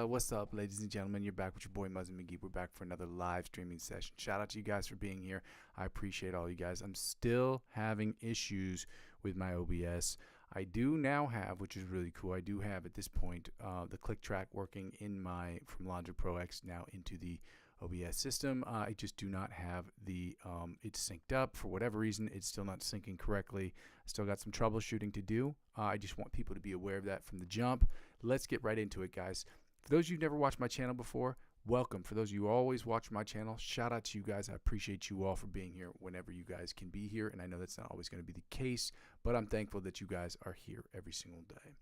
What's up, ladies and gentlemen? You're back with your boy Muzzy McGee. We're back for another live streaming session. Shout out to you guys for being here. I appreciate all you guys. I'm still having issues with my OBS. I do now have, which is really cool, I do have at this point the click track working in my from Logic Pro X now into the OBS system. I just do not have the it's synced up for whatever reason. It's still not syncing correctly. I still got some troubleshooting to do. I just want people to be aware of that from the jump. Let's get right into it, guys. For those of you who've never watched my channel before, welcome. For those of you who always watch my channel, shout out to you guys. I appreciate you all for being here whenever you guys can be here, and I know that's not always going to be the case, but I'm thankful that you guys are here every single day.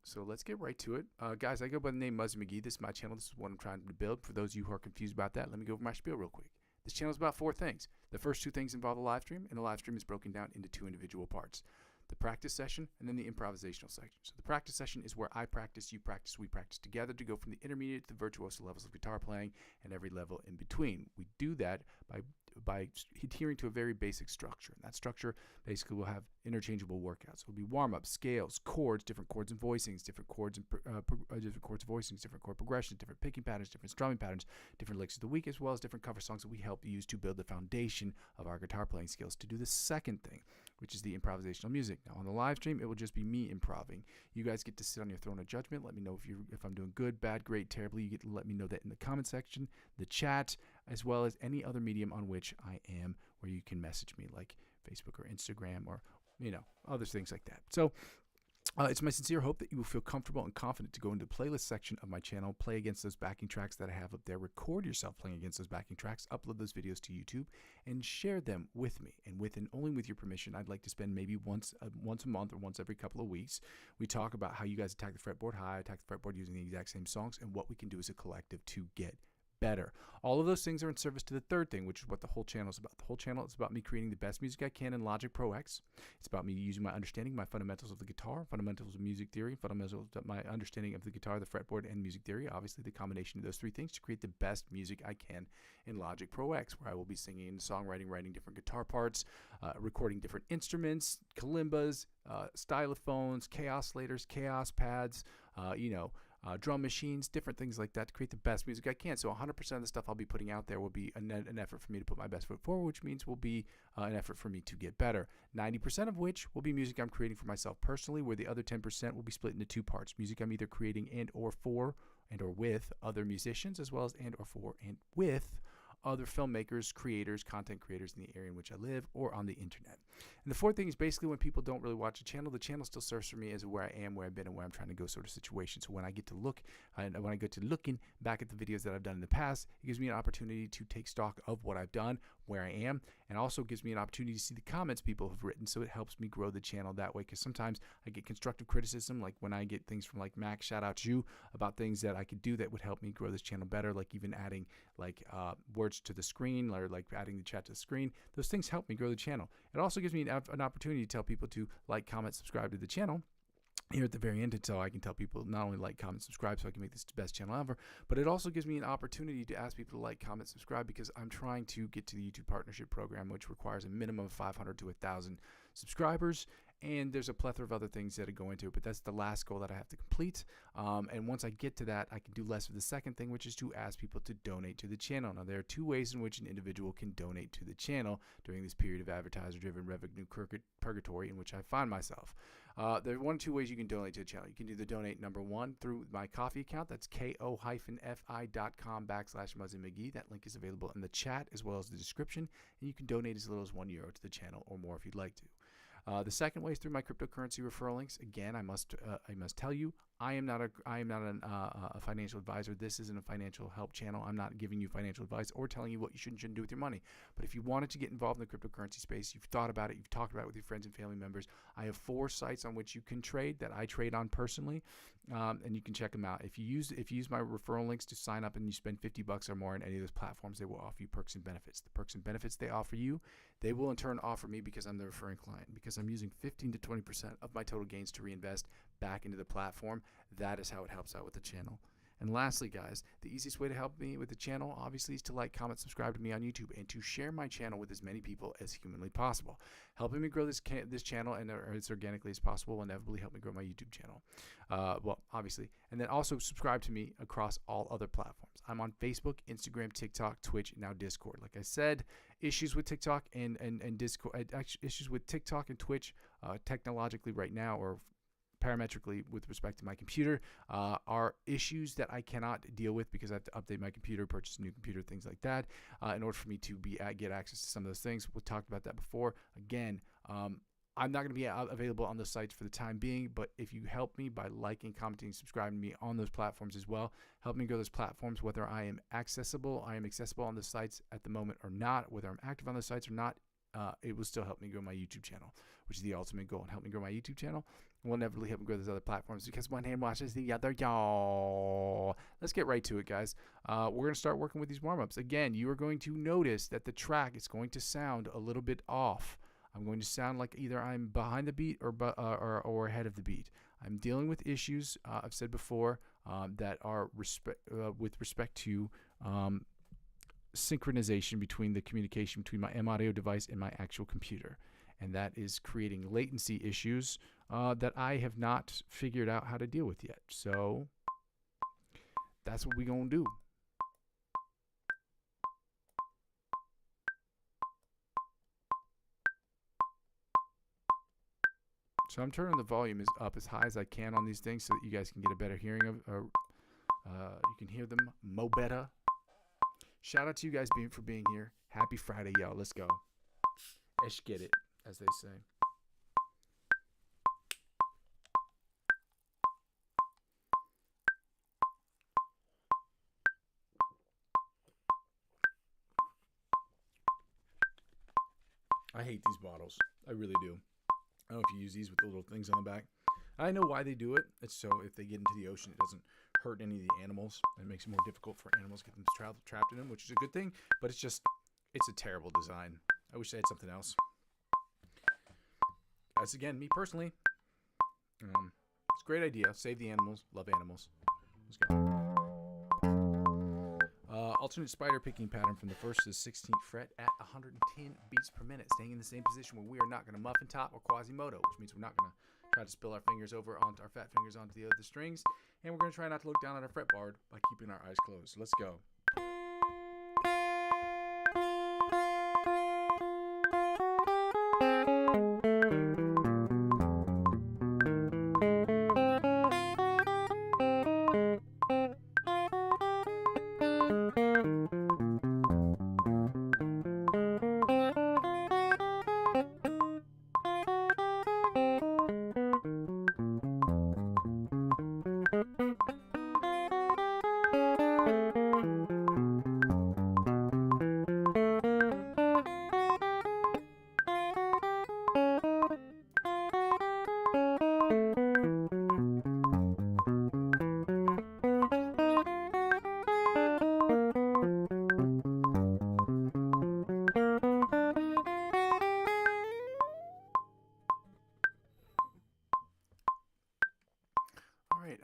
So let's get right to it. Guys, I go by the name Muzzy McGee. This is my channel. This is what I'm trying to build. For those of you who are confused about that, let me go over my spiel real quick. This channel is about 4 things. The first 2 things involve a live stream, and the live stream is broken down into 2 individual parts. The practice session and then the improvisational section. So the practice session is where I practice, you practice, we practice together to go from the intermediate to the virtuoso levels of guitar playing and every level in between. We do that by adhering to a very basic structure. And that structure basically will have interchangeable workouts. It will be warm-ups, scales, chords, different chords and voicings, different chords and voicings, different chord progressions, different picking patterns, different strumming patterns, different licks of the week, as well as different cover songs that we help use to build the foundation of our guitar playing skills to do the second thing, which is the improvisational music. Now on the live stream, it will just be me improving. You guys get to sit on your throne of judgment. Let me know if I'm doing good, bad, great, terribly. You get to let me know that in the comment section, the chat, as well as any other medium on which I am, where you can message me like Facebook or Instagram or, you know, other things like that. So it's my sincere hope that you will feel comfortable and confident to go into the playlist section of my channel, play against those backing tracks that I have up there, record yourself playing against those backing tracks, upload those videos to YouTube, and share them with me. And only with your permission, I'd like to spend maybe once a month or once every couple of weeks, we talk about how you guys attack the fretboard, how I attack the fretboard using the exact same songs, and what we can do as a collective to get better. All of those things are in service to the third thing, which is what the whole channel is about. The whole channel is about me creating the best music I can in Logic Pro X. It's about me using my understanding, my fundamentals of the guitar, fundamentals of music theory, fundamentals of my understanding of the guitar, the fretboard, and music theory. Obviously, the combination of those 3 things to create the best music I can in Logic Pro X, where I will be singing, songwriting, writing different guitar parts, recording different instruments, kalimbas, stylophones, chaos oscillators, chaos pads, drum machines, different things like that to create the best music I can. So 100% of the stuff I'll be putting out there will be an effort for me to put my best foot forward, which means will be an effort for me to get better. 90% of which will be music I'm creating for myself personally, where the other 10% will be split into 2 parts. Music I'm either creating and or for and or with other musicians, as well as and or for and with other filmmakers, creators, content creators in the area in which I live or on the internet. And the 4th thing is basically when people don't really watch the channel still serves for me as where I am, where I've been, and where I'm trying to go sort of situation. So when I get to look, and when I get to looking back at the videos that I've done in the past, it gives me an opportunity to take stock of what I've done, where I am, and also gives me an opportunity to see the comments people have written, so it helps me grow the channel that way, because sometimes I get constructive criticism, like when I get things from like Max, shout out to you, about things that I could do that would help me grow this channel better, like even adding like words to the screen, or like adding the chat to the screen. Those things help me grow the channel. It also gives me an opportunity to tell people to like, comment, subscribe to the channel here at the very end, so I can tell people not only like, comment, subscribe so I can make this the best channel ever, but it also gives me an opportunity to ask people to like, comment, subscribe, because I'm trying to get to the YouTube partnership program, which requires a minimum of 500 to 1,000 subscribers. And there's a plethora of other things that go into it, but that's the last goal that I have to complete. And once I get to that, I can do less of the second thing, which is to ask people to donate to the channel. Now, there are 2 ways in which an individual can donate to the channel during this period of advertiser-driven revenue purgatory in which I find myself. There are 1 or 2 ways you can donate to the channel. You can do the donate number 1 through my coffee account. That's ko-fi.com/Muzzy McGee. That link is available in the chat as well as the description. And you can donate as little as €1 to the channel or more if you'd like to. The second way is through my cryptocurrency referral links. Again, I must tell you, I am not a financial advisor. This isn't a financial help channel. I'm not giving you financial advice or telling you what you should and shouldn't do with your money. But if you wanted to get involved in the cryptocurrency space, you've thought about it, you've talked about it with your friends and family members, I have 4 sites on which you can trade that I trade on personally, and you can check them out. If you use my referral links to sign up and you spend $50 or more on any of those platforms, they will offer you perks and benefits. The perks and benefits they offer you, they will in turn offer me, because I'm the referring client, because I'm using 15 to 20% of my total gains to reinvest back into the platform. That is how it helps out with the channel. And lastly, guys, the easiest way to help me with the channel, obviously, is to like, comment, subscribe to me on YouTube, and to share my channel with as many people as humanly possible. Helping me grow this channel and as organically as possible will inevitably help me grow my YouTube channel. Well, obviously. And then also subscribe to me across all other platforms. I'm on Facebook, Instagram, TikTok, Twitch, and now Discord. Like I said, issues with TikTok and Discord, issues with TikTok and Twitch technologically right now, or parametrically with respect to my computer, are issues that I cannot deal with because I have to update my computer, purchase a new computer, things like that, in order for me to get access to some of those things. We talked about that before. Again, I'm not going to be available on those sites for the time being, but if you help me by liking, commenting, subscribing to me on those platforms as well, help me grow those platforms, whether I am accessible on the sites at the moment or not, whether I'm active on those sites or not, it will still help me grow my YouTube channel, which is the ultimate goal. And help me grow my YouTube channel will inevitably help me grow those other platforms, because one hand washes the other, y'all. Let's get right to it, guys. We're going to start working with these warm-ups. Again, you are going to notice that the track is going to sound a little bit off. I'm going to sound like either I'm behind the beat or ahead of the beat. I'm dealing with issues, I've said before, that are with respect to synchronization between the communication between my M-Audio device and my actual computer. And that is creating latency issues that I have not figured out how to deal with yet. So that's what we're going to do. So I'm turning the volume up as high as I can on these things so that you guys can get a better hearing of, you can hear them mo better. Shout out to you guys for being here. Happy Friday, y'all. Let's go. Let's get it, as they say. I hate these bottles. I really do. I don't know if you use these with the little things on the back. I know why they do it. It's so if they get into the ocean, it doesn't hurt any of the animals. It makes it more difficult for animals to get them trapped in them, which is a good thing. But it's a terrible design. I wish they had something else. That's, again, me personally. It's a great idea. Save the animals. Love animals. Let's go. Alternate spider picking pattern from the 1st to the 16th fret at 110 beats per minute, staying in the same position where we are not going to muffin top or quasimodo, which means we're not going to try to spill our fingers over onto our fat fingers onto the other strings, and we're going to try not to look down at our fretboard by keeping our eyes closed. Let's go.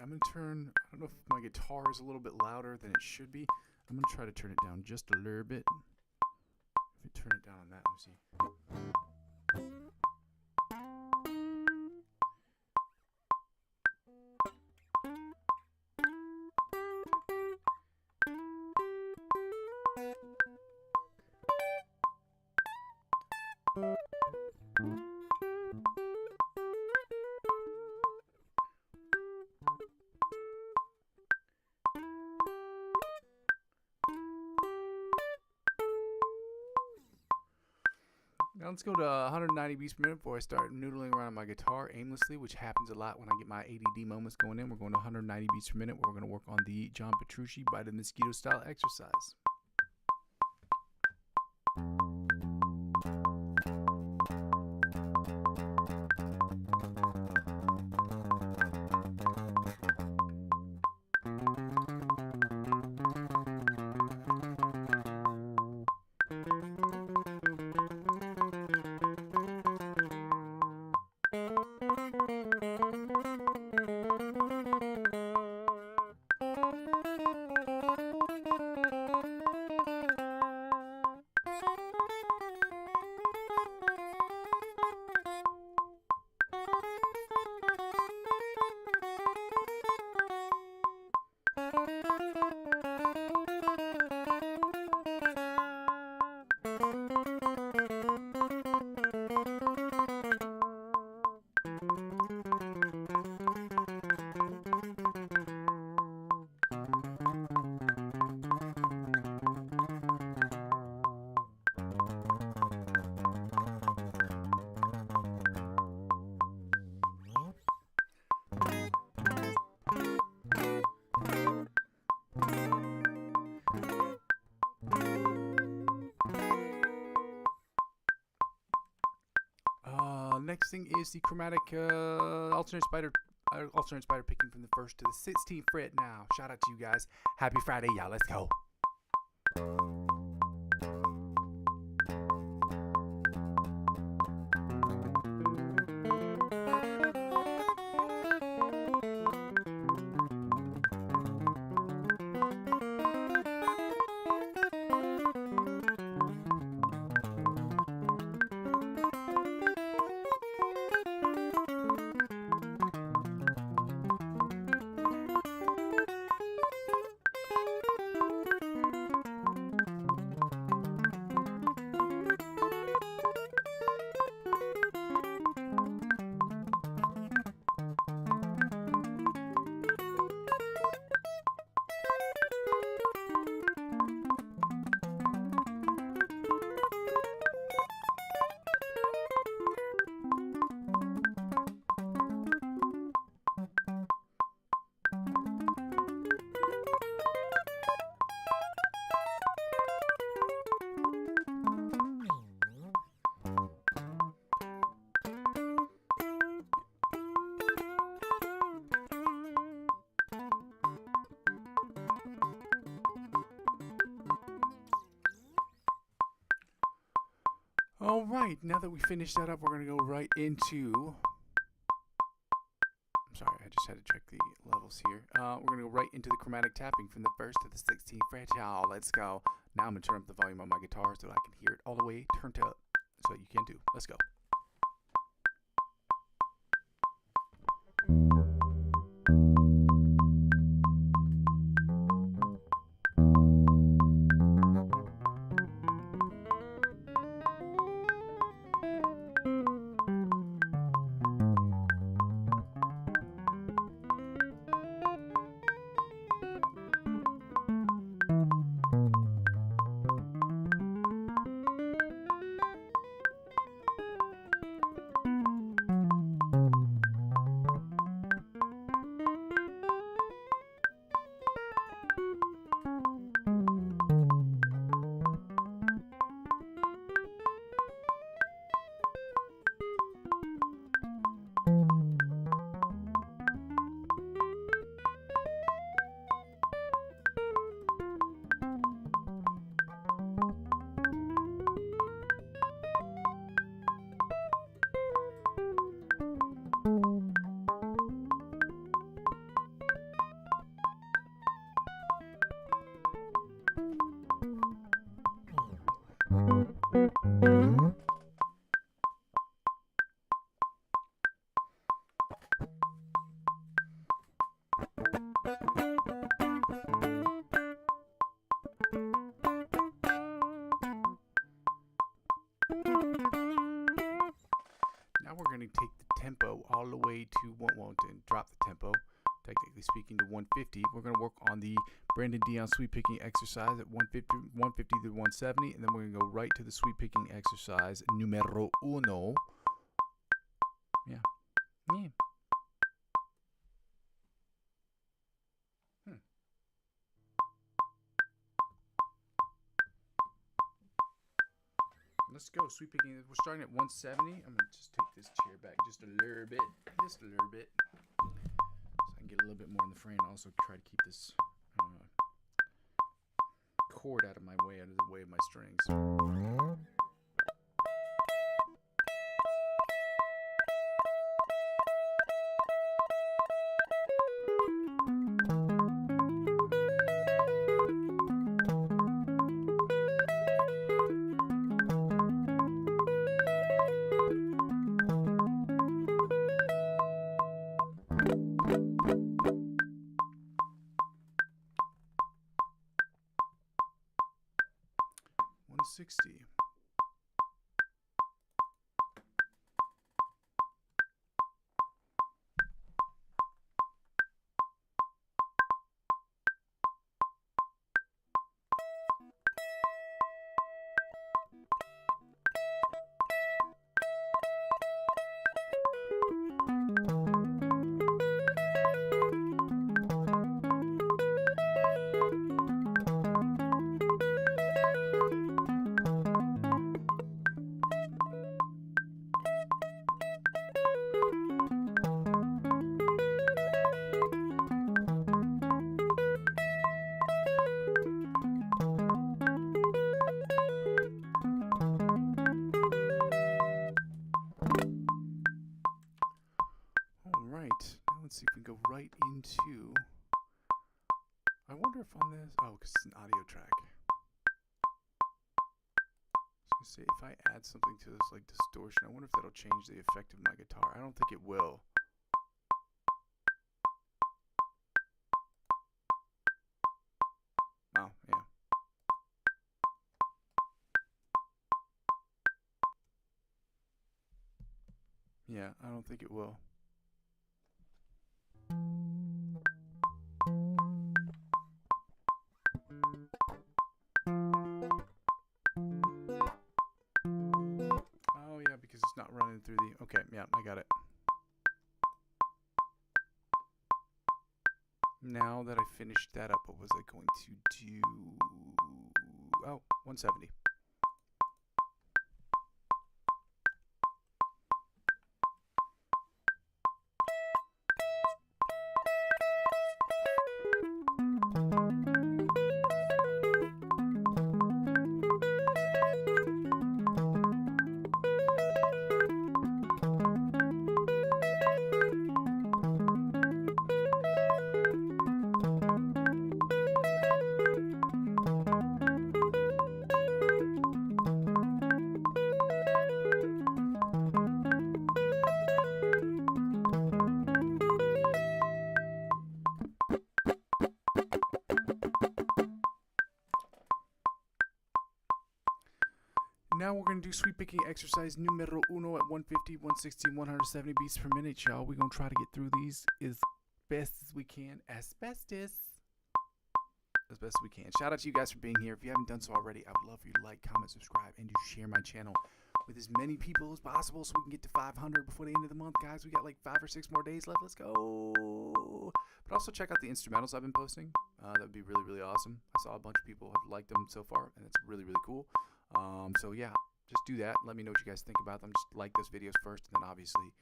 I'm going to turn, I don't know if my guitar is a little bit louder than it should be. I'm going to try to turn it down just a little bit. If you turn it down on that, let me see. Now let's go to 190 beats per minute before I start noodling around on my guitar aimlessly, which happens a lot when I get my ADD moments going in. We're going to 190 beats per minute where we're going to work on the John Petrucci Bite of the Mosquito style exercise. next thing is the chromatic alternate spider picking from the 1st to the 16th fret now. Shout out to you guys. Happy Friday, y'all. Let's go. All right, now that we finished that up, we're going to go right into... I'm sorry, I just had to check the levels here. We're going to go right into the chromatic tapping from the 1st to the 16th fret, y'all. Let's go. Now I'm going to turn up the volume on my guitar so that I can hear it all the way turned up so you can too. Let's go. Now we're going to take the tempo all the way to drop the tempo, technically speaking, to 150. We're going to work on the Brandon Dion sweep picking exercise at 150 to 170, and then we're going to go right to the sweep picking exercise numero uno. Yeah. Let's go. Sweep picking. We're starting at 170. I'm going to just take this chair back just a little bit. So I can get a little bit more in the frame. Also try to keep this cord out of the way of my strings. $160. right, now let's see if we can go right into. I wonder if on this. Oh, because it's an audio track. I was gonna say if I add something to this like distortion, I wonder if that'll change the effect of my guitar. I don't think it will. Oh, yeah. Yeah, I don't think it will. Oh, yeah, because it's not running through the... Okay, yeah, I got it. Now that I finished that up, what was I going to do? Oh, 170. Now we're going to do sweep picking exercise numero uno at 150, 160, 170 beats per minute, y'all. We're going to try to get through these as best as we can. As best as we can. Shout out to you guys for being here. If you haven't done so already, I would love for you to like, comment, subscribe, and to share my channel with as many people as possible so we can get to 500 before the end of the month, guys. We got like 5 or 6 more days left. Let's go. But also check out the instrumentals I've been posting. That would be really, really awesome. I saw a bunch of people have liked them so far, and it's really, really cool. So yeah, just do that. Let me know what you guys think about them. Just like those videos first, and then obviously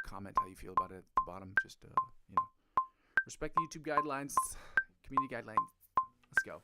comment how you feel about it at the bottom. Just you know, respect the YouTube guidelines, community guidelines. Let's go.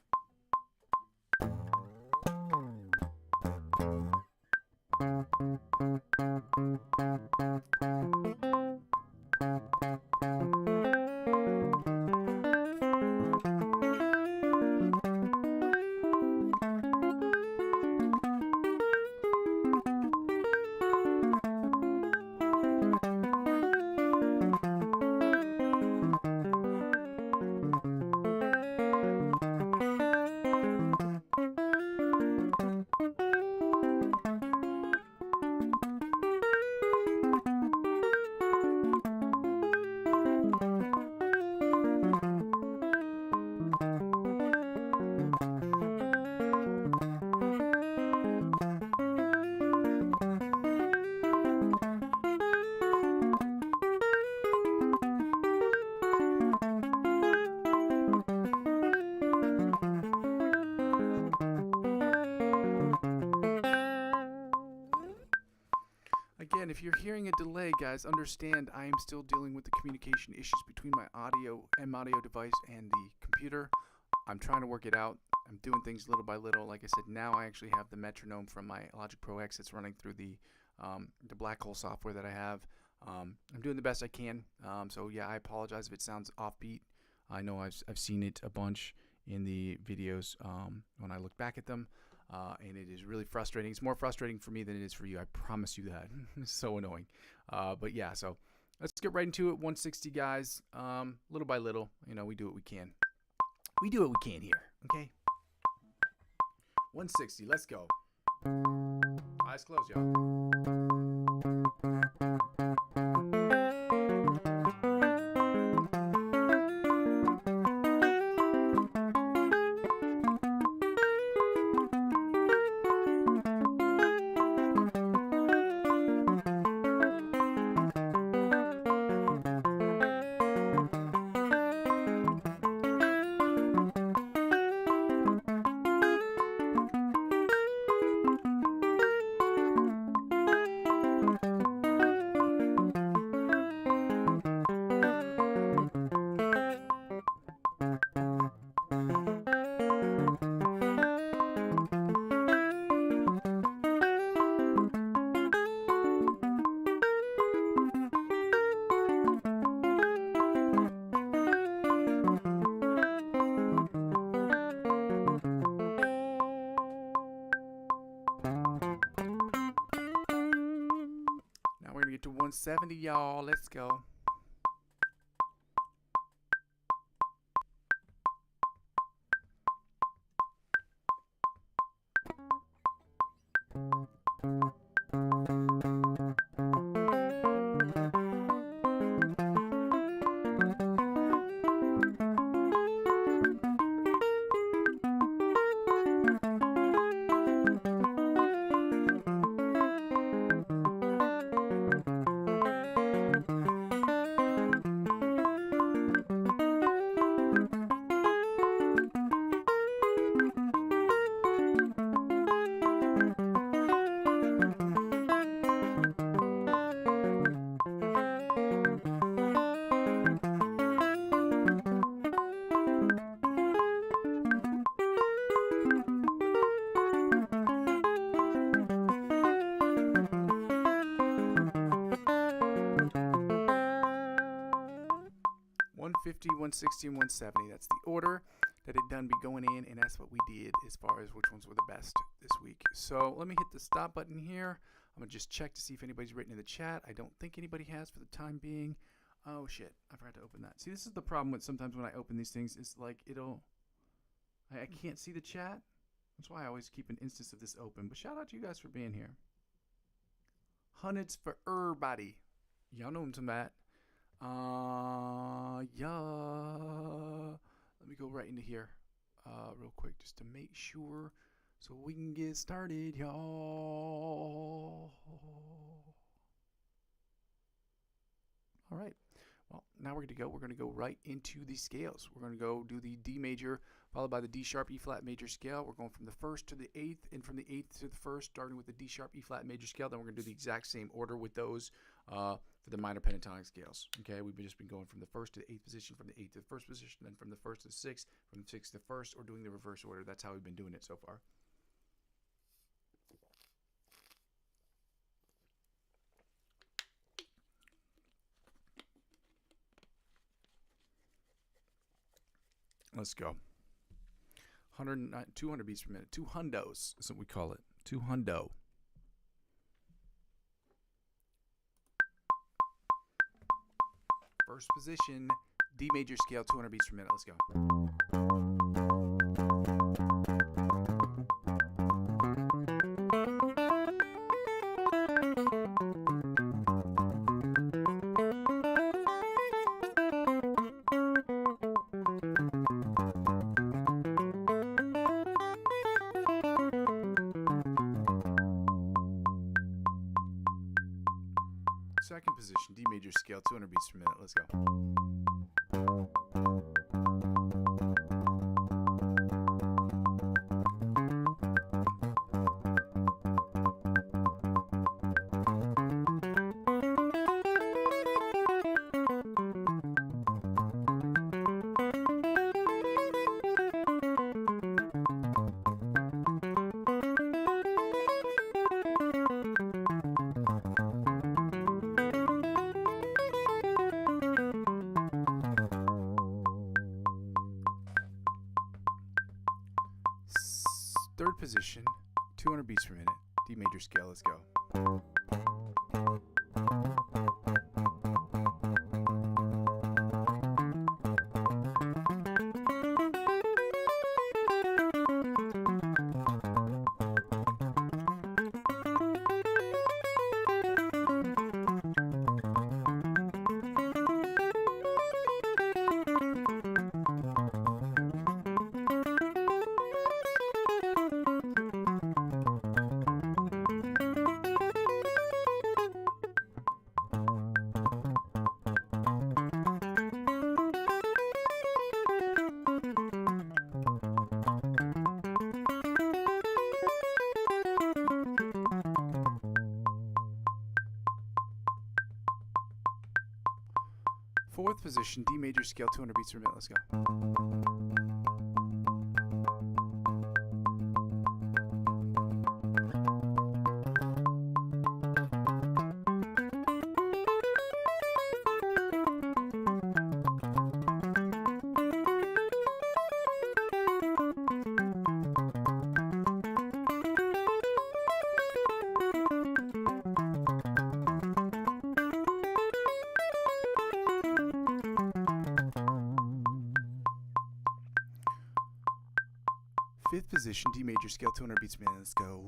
Again, if you're hearing a delay, guys, understand I am still dealing with the communication issues between my audio device and the computer. I'm trying to work it out. I'm doing things little by little. Like I said, now I actually have the metronome from my Logic Pro X that's running through the Black Hole software that I have. I'm doing the best I can. So yeah, I apologize if it sounds offbeat. I know I've seen it a bunch in the videos when I look back at them. And it is really frustrating. It's more frustrating for me than it is for you. I promise you that. It's so annoying. But yeah, so let's get right into it. 160, guys. Little by little, you know, we do what we can. We do what we can here, okay? 160, let's go. Eyes closed, y'all. to get to 170, y'all. Let's go. .150, 160, and 170. That's the order that it done be going in, and that's what we did as far as which ones were the best this week. So let me hit the stop button here. I'm gonna just check to see if anybody's written in the chat. I don't think anybody has for the time being. Oh shit, I forgot to open that. See, this is the problem with sometimes when I open these things. It's like I can't see the chat. That's why I always keep an instance of this open. But shout out to you guys for being here. Hundreds for everybody. Y'all know some that. Yeah. Let me go right into here real quick just to make sure so we can get started, y'all. All right. Well, now we're going to go right into the scales. We're going to go do the D major followed by the D sharp E flat major scale. We're going from the 1st to the 8th and from the 8th to the 1st, starting with the D sharp E flat major scale. Then we're going to do the exact same order with those for the minor pentatonic scales. Okay, we've just been going from the 1st to the 8th position, from the 8th to the 1st position, then from the 1st to the 6th, from the 6th to the 1st, or doing the reverse order. That's how we've been doing it so far. Let's go. 200 beats per minute. 2 hundos is what we call it. 2 hundo. First position, D major scale, 200 beats per minute. Let's go. Second position, D major scale, 200 beats per minute. Let's go. Third position, 200 beats per minute, D major scale. Let's go. Fourth position, D major scale, 200 beats per minute. Let's go. Fifth position, D major scale, 200 beats per minute. Let's go.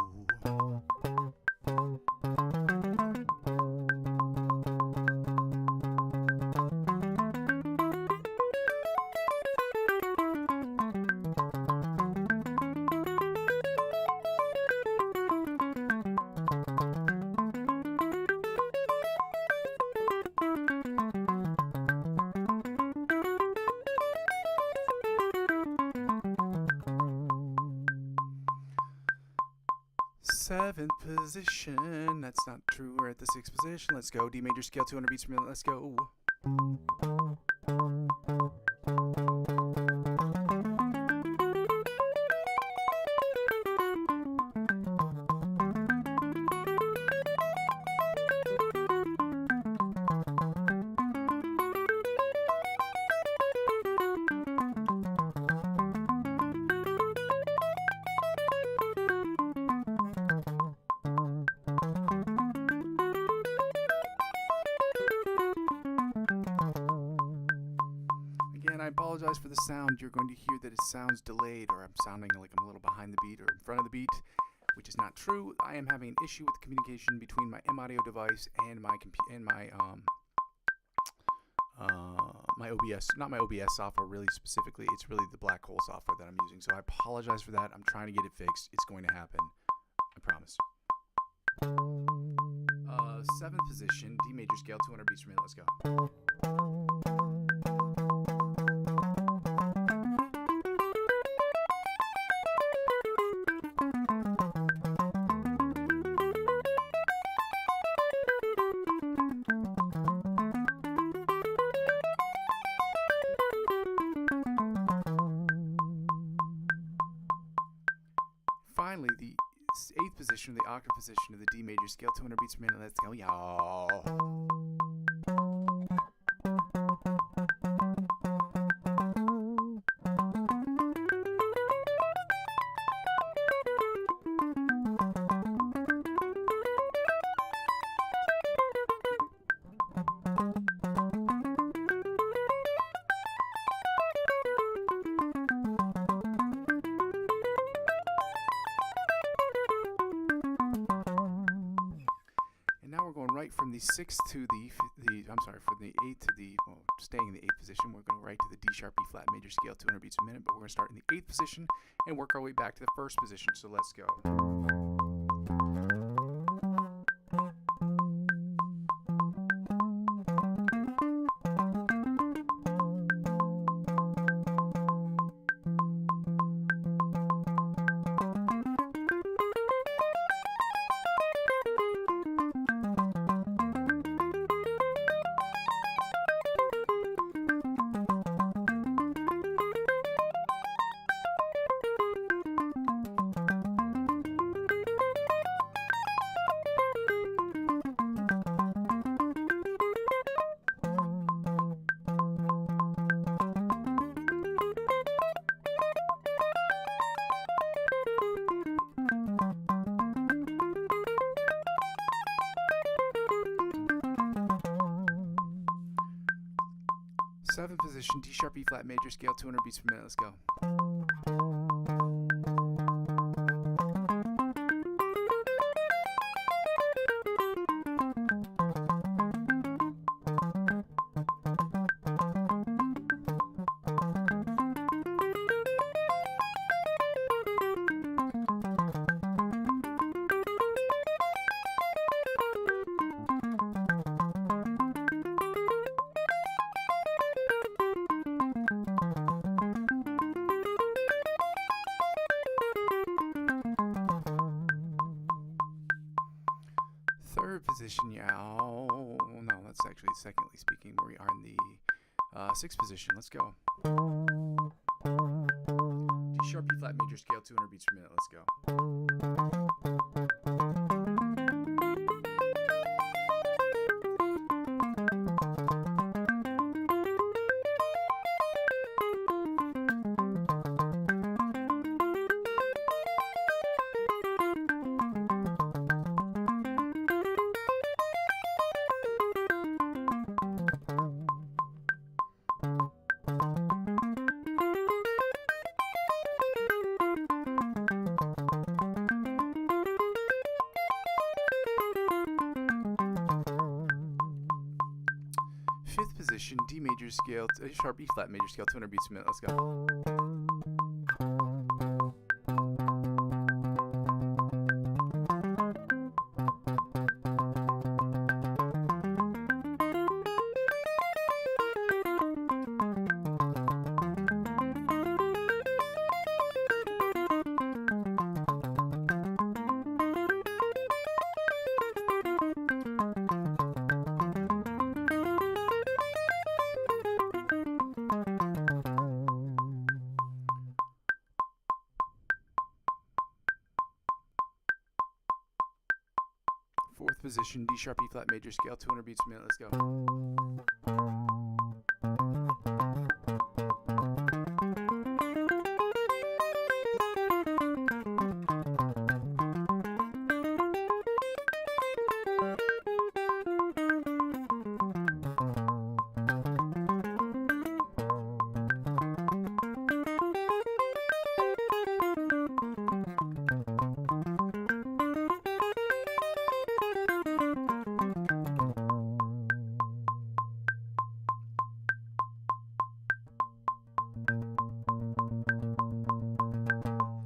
Seventh position, that's not true, we're at the sixth position, let's go. D major scale, 200 beats per minute, let's go. I apologize for the sound. You're going to hear that it sounds delayed, or I'm sounding like I'm a little behind the beat or in front of the beat, which is not true. I am having an issue with the communication between my M-Audio device and my my OBS, not my OBS software really specifically. It's really the Black Hole software that I'm using. So I apologize for that. I'm trying to get it fixed. It's going to happen. I promise. Seventh position, D major scale, 200 beats per minute. Let's go. Finally, the eighth position, the octave position of the D major scale, 200 beats per minute. Let's go, y'all. Now we're going right from the sixth to from the eighth to the, staying in the eighth position, we're going right to the D sharp B flat major scale, 200 beats per minute, but we're going to start in the eighth position and work our way back to the first position, so let's go. Seventh position, D sharp E flat major scale, 200 beats per minute. Let's go. Third position, no, that's actually secondly speaking, where we are in the sixth position. Let's go. D sharp E flat major scale, 200 beats per minute. Let's go. Fifth position, D major scale, A sharp, E flat major scale, 200 beats per minute. Let's go. Fourth position, D sharp, E flat major scale, 200 beats per minute. Let's go.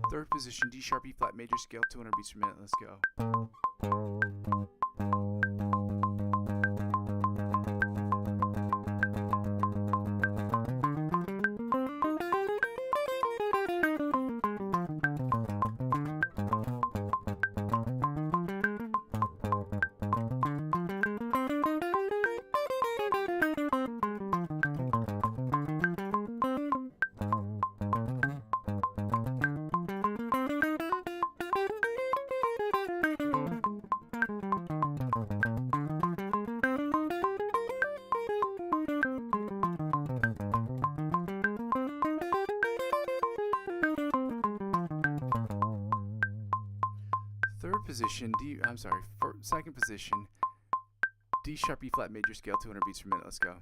Third position, D sharp, E flat major scale, 200 beats per minute. Let's go. Third position, second position, D sharp, E flat major scale, 200 beats per minute. Let's go.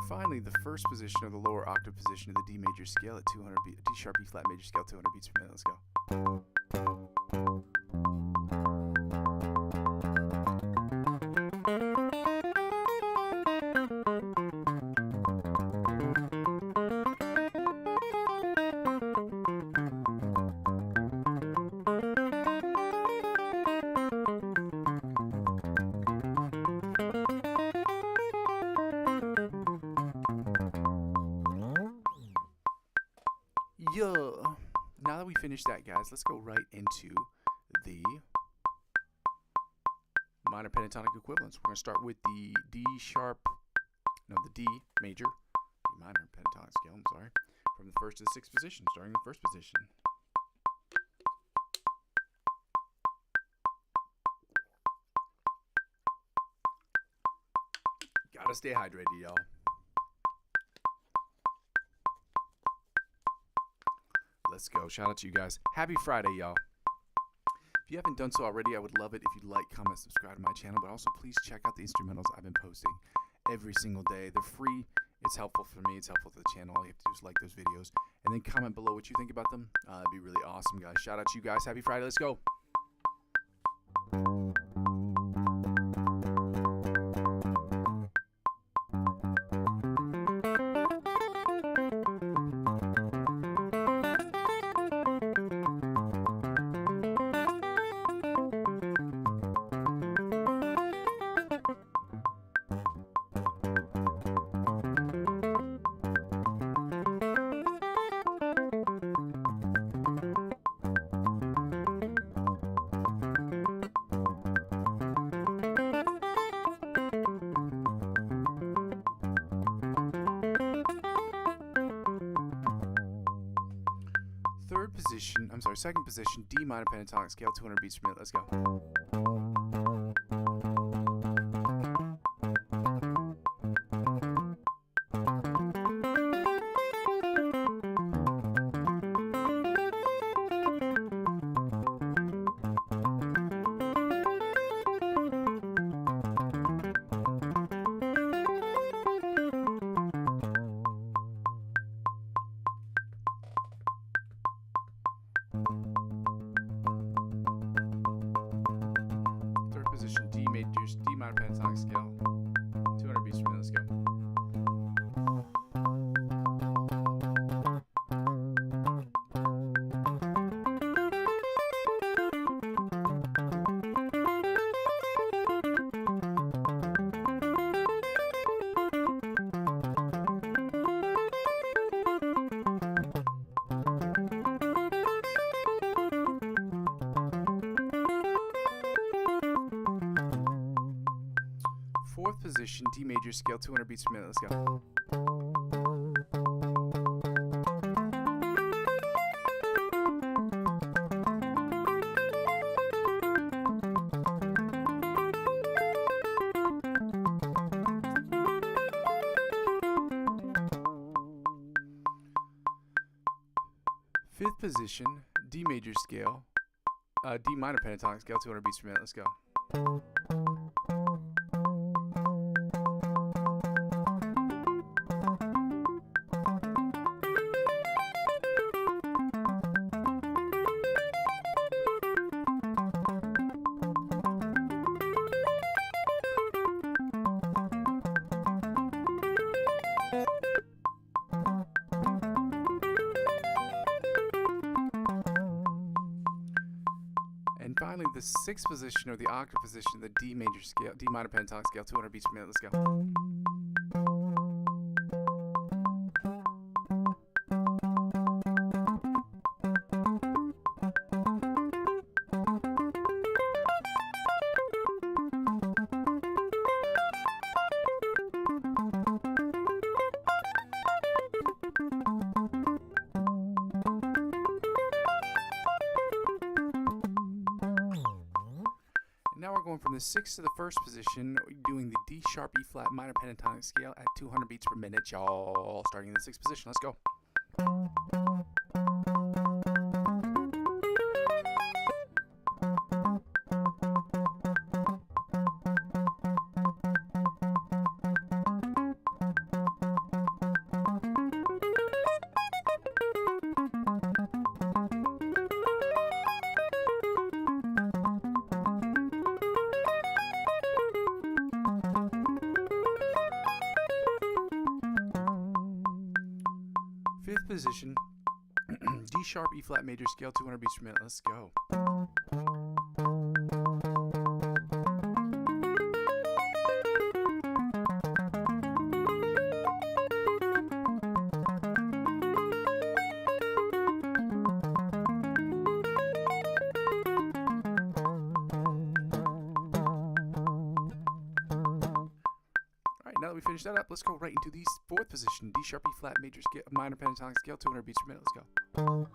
Finally, the first position of the lower octave position of the D major scale at 200 D sharp, E flat major scale, 200 beats per minute. Let's go. Now that we finished that, guys, let's go right into the minor pentatonic equivalents. We're going to start with the D major, D minor pentatonic scale, I'm sorry, from the first to the sixth position, starting in the first position. Gotta stay hydrated, y'all. Let's go. Shout out to you guys. Happy Friday, y'all. If you haven't done so already, I would love it if you'd like, comment, subscribe to my channel, but also please check out the instrumentals I've been posting every single day. They're free. It's helpful for me. It's helpful to the channel. All you have to do is like those videos and then comment below what you think about them. It'd be really awesome, guys. Shout out to you guys. Happy Friday. Let's go. Second position, D minor pentatonic scale, 200 beats per minute. Let's go. D minor pentatonic scale, 200 beats per minute. Let's go. Fourth position, D major scale, 200 beats per minute. Let's go. Fifth position, D major scale, D minor pentatonic scale, 200 beats per minute. Let's go. And finally, the sixth position, or the octave position, the D major scale, D minor pentatonic scale, 200 beats per minute. Let's go. Now we're going from the sixth to the first position, doing the D sharp E flat minor pentatonic scale at 200 beats per minute, y'all. Starting in the sixth position. Let's go. Fifth position, D sharp E flat major scale, 200 beats per minute. Let's go. Now that we finished that up, let's go right into the fourth position, D sharp E flat major scale, minor pentatonic scale, 200 beats per minute. Let's go.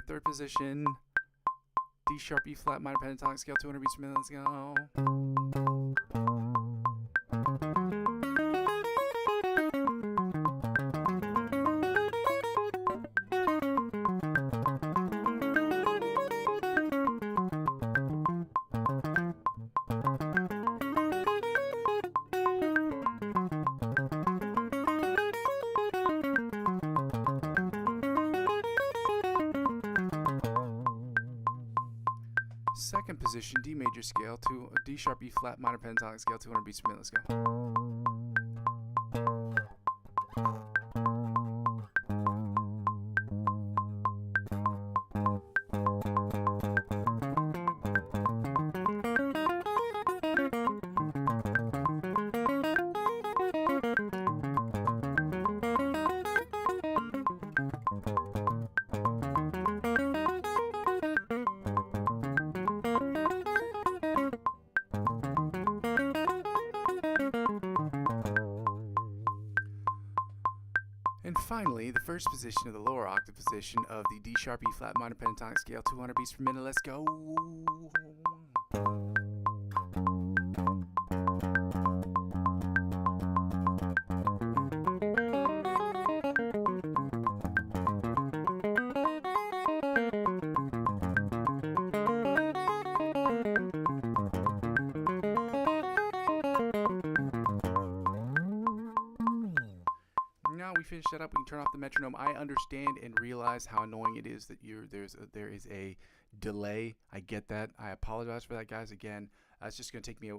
Third position, D sharp E flat minor pentatonic scale, 200 beats per minute. Let's go. Second position, D major scale, to D sharp E flat minor pentatonic scale, 200 beats per minute. Let's go. And finally, the first position of the lower octave position of the D sharp E flat minor pentatonic scale, 200 beats per minute. Let's go. Now we finish that up, we can turn off the metronome. I understand and realize how annoying it is that there is a delay. I get that. I apologize for that, guys. Again, it's just going to take me.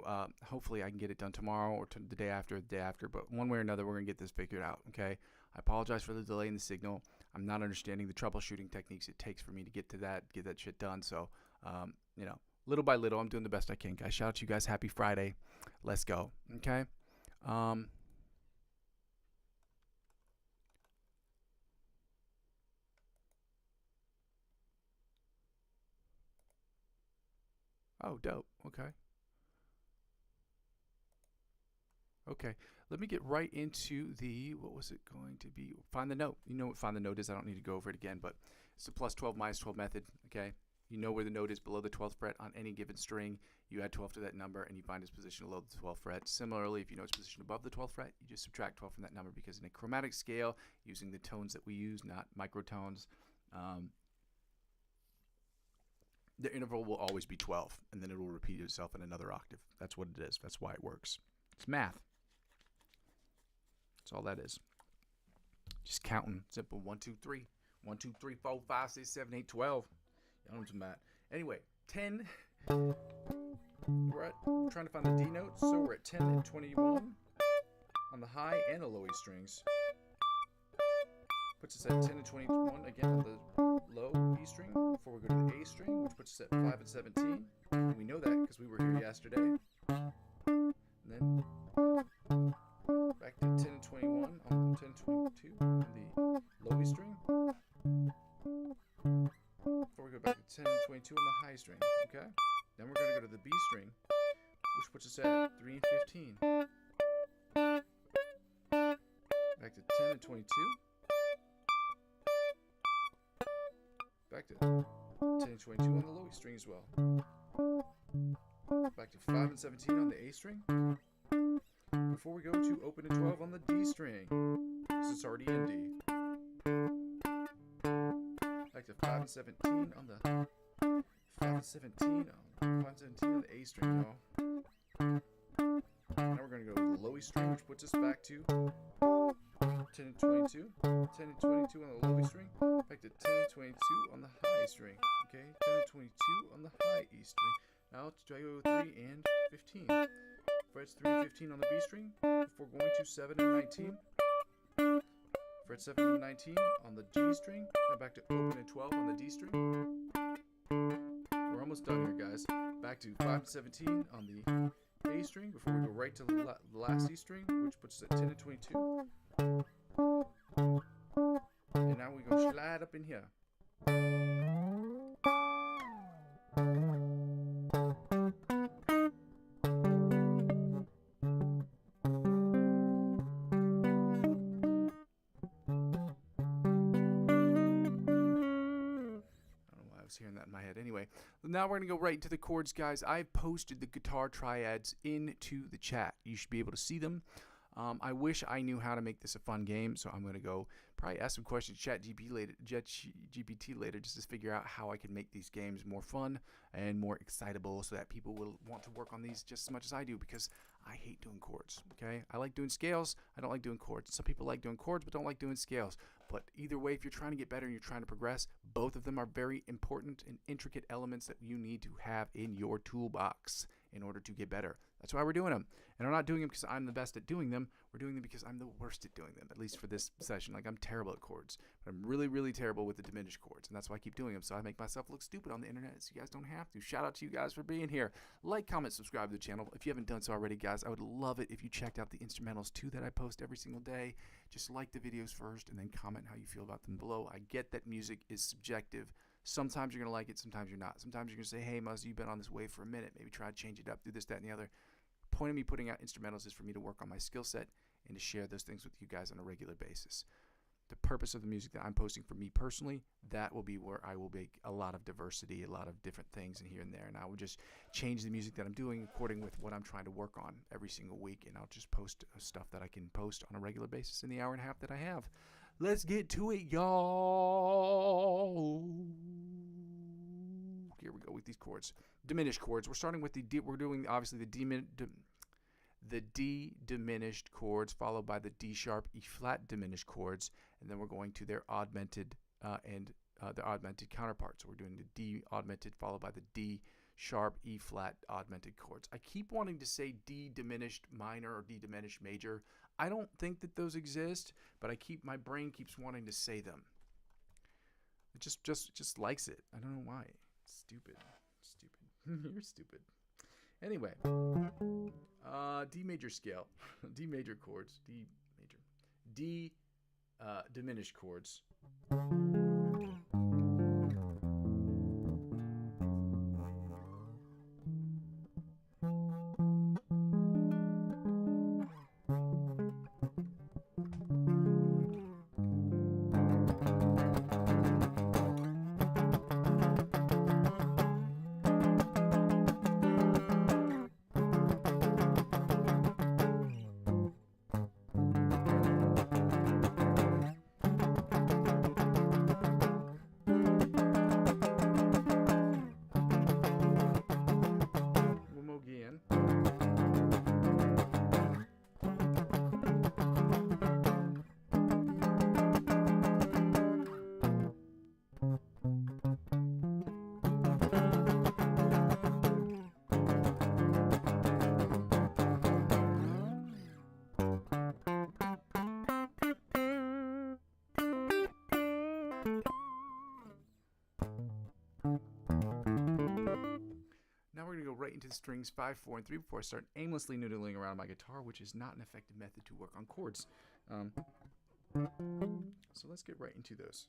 Hopefully, I can get it done tomorrow or the day after. But one way or another, we're going to get this figured out. Okay. I apologize for the delay in the signal. I'm not understanding the troubleshooting techniques it takes for me to get that shit done. So, little by little, I'm doing the best I can, guys. Shout out to you guys. Happy Friday. Let's go. Okay. Oh, dope. Okay. Let me get right into what was it going to be? Find the note. You know what find the note is. I don't need to go over it again, but it's the plus 12 minus 12 method. Okay. You know where the note is below the 12th fret on any given string. You add 12 to that number and you find its position below the 12th fret. Similarly, if you know its position above the 12th fret, you just subtract 12 from that number, because in a chromatic scale, using the tones that we use, not microtones, the interval will always be 12, and then it will repeat itself in another octave. That's what it is. That's why it works. It's math. That's all that is. Just counting. Simple. 1, 2, 3. 1, 2, 3, 4, 5, 6, 7, 8, 12. Y'all know some math. Anyway, 10. We're trying to find the D notes, so we're at 10 and 21 on the high and the low E strings. Puts us at 10 and 21 again on the low E string before we go to the A string, which puts us at 5 and 17. And we know that because we were here yesterday. And then back to 10 and 21 on 10 and 22 on the low E string. Before we go back to 10 and 22 on the high string. Okay? Then we're going to go to the B string, which puts us at 3 and 15. Back to 10 and 22. Back to 10 and 22 on the low E string as well. Back to 5 and 17 on the A string. Before we go to open and 12 on the D string, because it's already in D. Back to 5 and 17 on the 5 and 17 on the A string, y'all. Now we're going to go to the low E string, which puts us back to 10 and 22. 10 and 22 on the low E string. Back to 10 and 22 on the high E string. Okay, 10 and 22 on the high E string. Now to go 3 and 15. Frets 3 and 15 on the B string before going to 7 and 19. Fret 7 and 19 on the G string. Now back to open and 12 on the D string. We're almost done here, guys. Back to 5 and 17 on the A string before we go right to the last E string, which puts us at 10 and 22. And now we're going to slide up in here. Hearing that in my head. Anyway, now we're going to go right into the chords, guys. I've posted the guitar triads into the chat. You should be able to see them. I wish I knew how to make this a fun game, so I'm going to go probably ask some questions GPT later just to figure out how I can make these games more fun and more excitable so that people will want to work on these just as much as I do, because I hate doing chords, okay? I like doing scales. I don't like doing chords. Some people like doing chords but don't like doing scales. But either way, if you're trying to get better and you're trying to progress, both of them are very important and intricate elements that you need to have in your toolbox in order to get better. That's why we're doing them. And I'm not doing them because I'm the best at doing them. We're doing them because I'm the worst at doing them, at least for this session. Like, I'm terrible at chords, but I'm really, really terrible with the diminished chords. And that's why I keep doing them. So I make myself look stupid on the internet so you guys don't have to. Shout out to you guys for being here. Like, comment, subscribe to the channel. If you haven't done so already, guys, I would love it if you checked out the instrumentals too that I post every single day. Just like the videos first and then comment how you feel about them below. I get that music is subjective. Sometimes you're going to like it, sometimes you're not. Sometimes you're going to say, hey, Muzzy, you've been on this wave for a minute. Maybe try to change it up, do this, that, and the other. The point of me putting out instrumentals is for me to work on my skill set and to share those things with you guys on a regular basis. the purpose of the music that I'm posting for me personally, that will be where I will make a lot of diversity, a lot of different things in here and there, and I will just change the music that I'm doing according with what I'm trying to work on every single week, and I'll just post stuff that I can post on a regular basis in the hour and a half that I have. Let's get to it, y'all. Here we go with these chords. Diminished chords. We're starting with we're doing obviously the D diminished chords, followed by the D sharp, E flat diminished chords, and then we're going to their augmented their augmented counterparts. So we're doing the D augmented followed by the D sharp, E flat augmented chords. I keep wanting to say D diminished minor or D diminished major. I don't think that those exist, but my brain keeps wanting to say them. It just likes it. I don't know why. Stupid. You're stupid. Anyway, D major scale, D major chords, D diminished chords. Now we're going to go right into the strings 5, 4, and 3 before I start aimlessly noodling around my guitar, which is not an effective method to work on chords. So let's get right into those.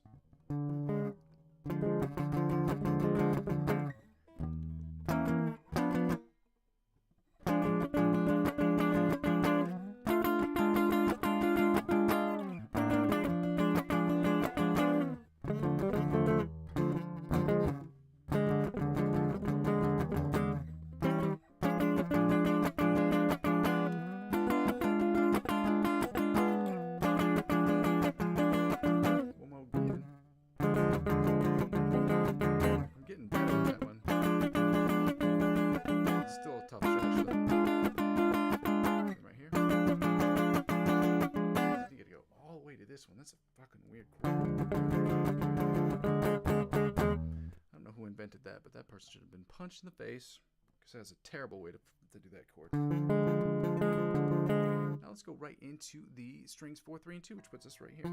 This one, that's a fucking weird chord. I don't know who invented that, but that person should have been punched in the face because that's a terrible way to do that chord. Now let's go right into the strings 4, 3, and 2, which puts us right here.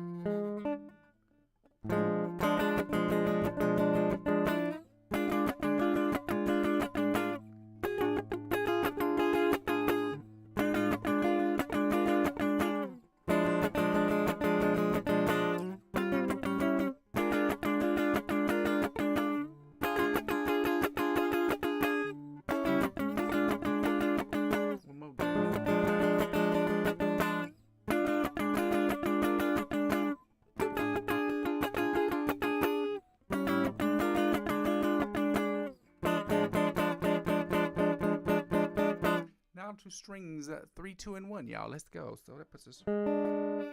To strings 3, 2, and 1, y'all. Let's go. So that puts us. I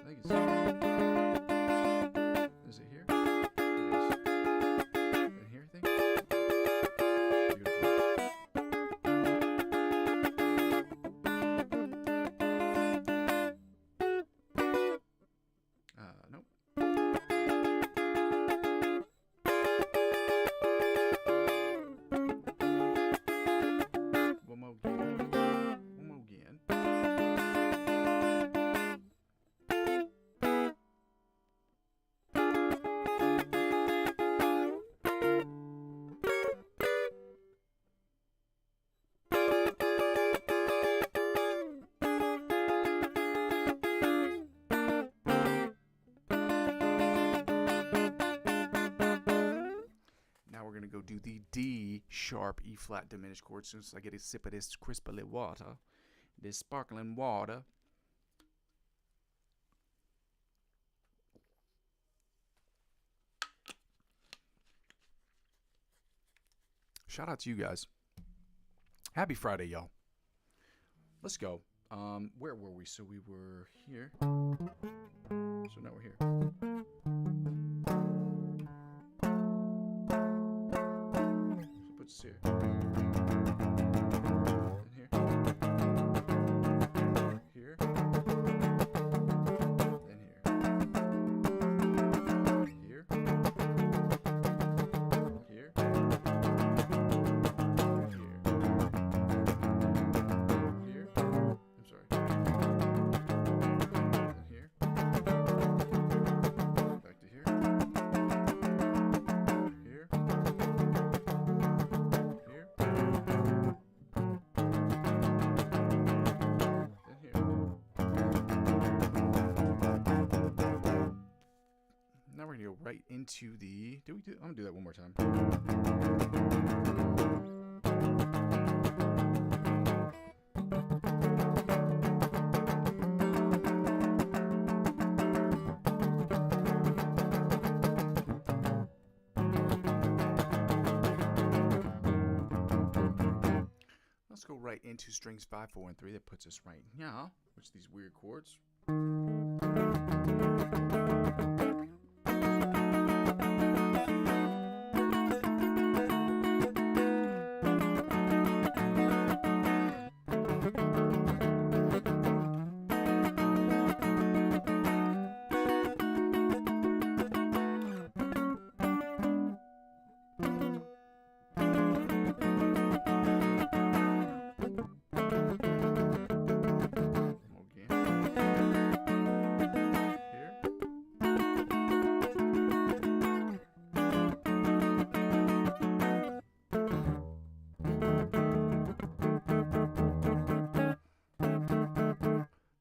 think it's. Is it here? It is. And here, I think. Beautiful. Nope. One more again. Go do the D sharp E flat diminished chord as soon as I get a sip of this crisply water, this sparkling water. Shout out to you guys. Happy Friday, y'all. Let's go. Where were we? So we were here. So now we're here. So put this here. And here. Here. And here. Here. Here. Now we're gonna go right into the. I'm gonna do that one more time. Let's go right into strings 5, 4, and 3. That puts us right now, which these weird chords.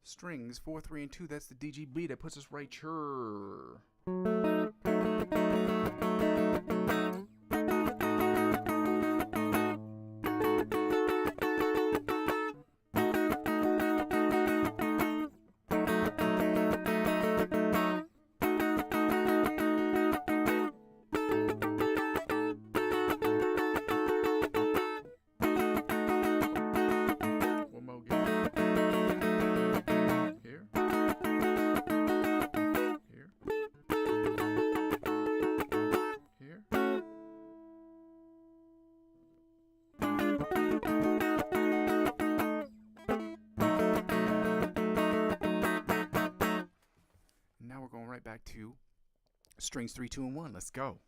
Strings 4, 3, and 2. That's the DGB. That puts us right here. Back to strings 3, 2, and 1. Let's go.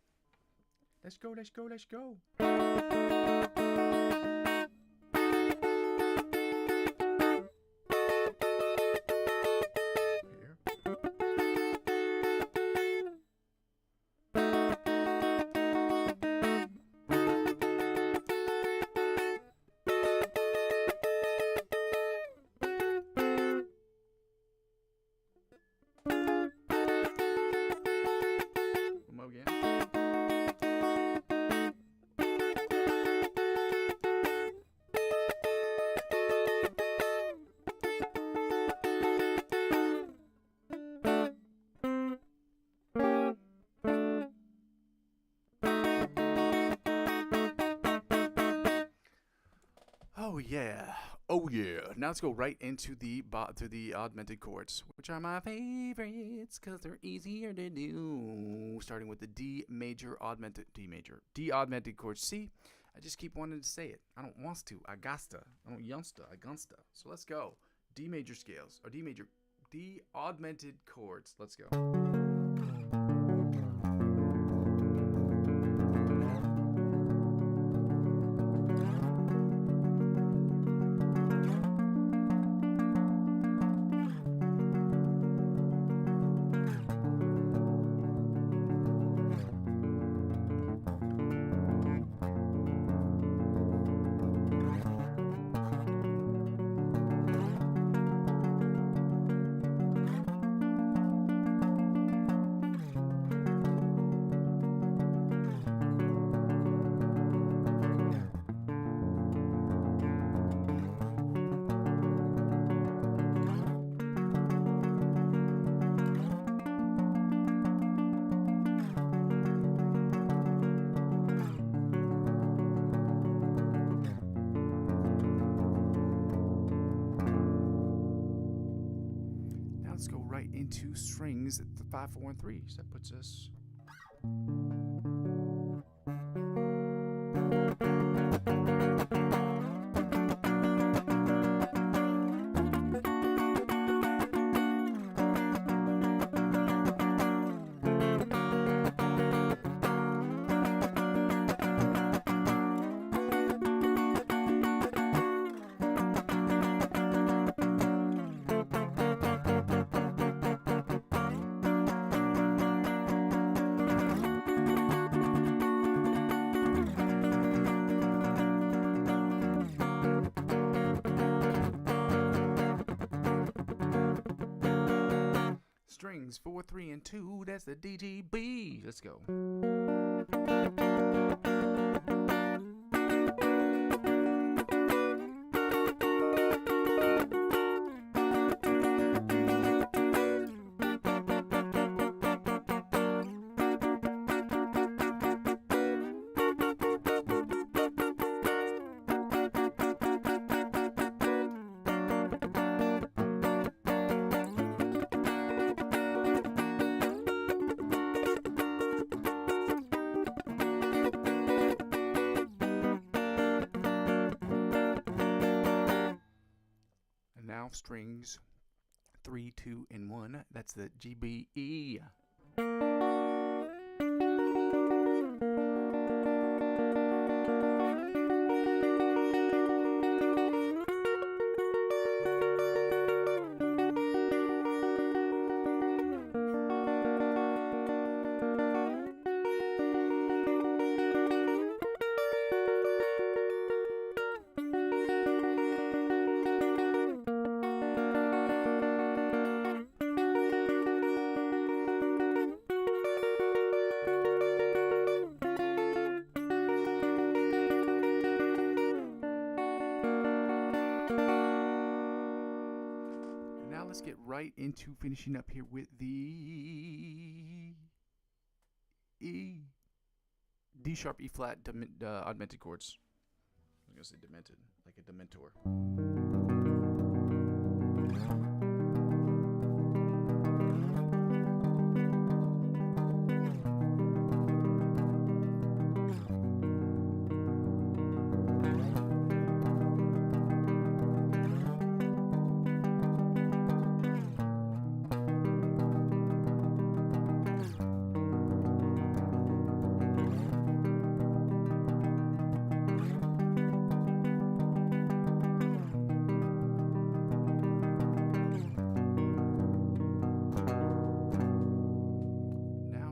Let's go, let's go, let's go. Oh yeah, oh yeah. Now let's go right into the augmented chords, which are my favorites because they're easier to do. Starting with the D augmented chord C. I just keep wanting to say it. I don't want to. I gonsta. So let's go. D major scales or D augmented chords. Let's go. let's go right into strings at the 5, 4, and 3. So that puts us. Strings 4, 3, and 2. That's the D, G, B. Let's go. Now strings 3, 2, and 1. That's the G, B, E. Let's get right into finishing up here with the D sharp, E flat, augmented chords. I was going to say demented, like a dementor.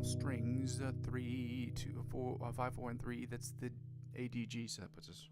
Strings 3, 2, 4, 5, 4, and 3. That's the ADG. So that puts us.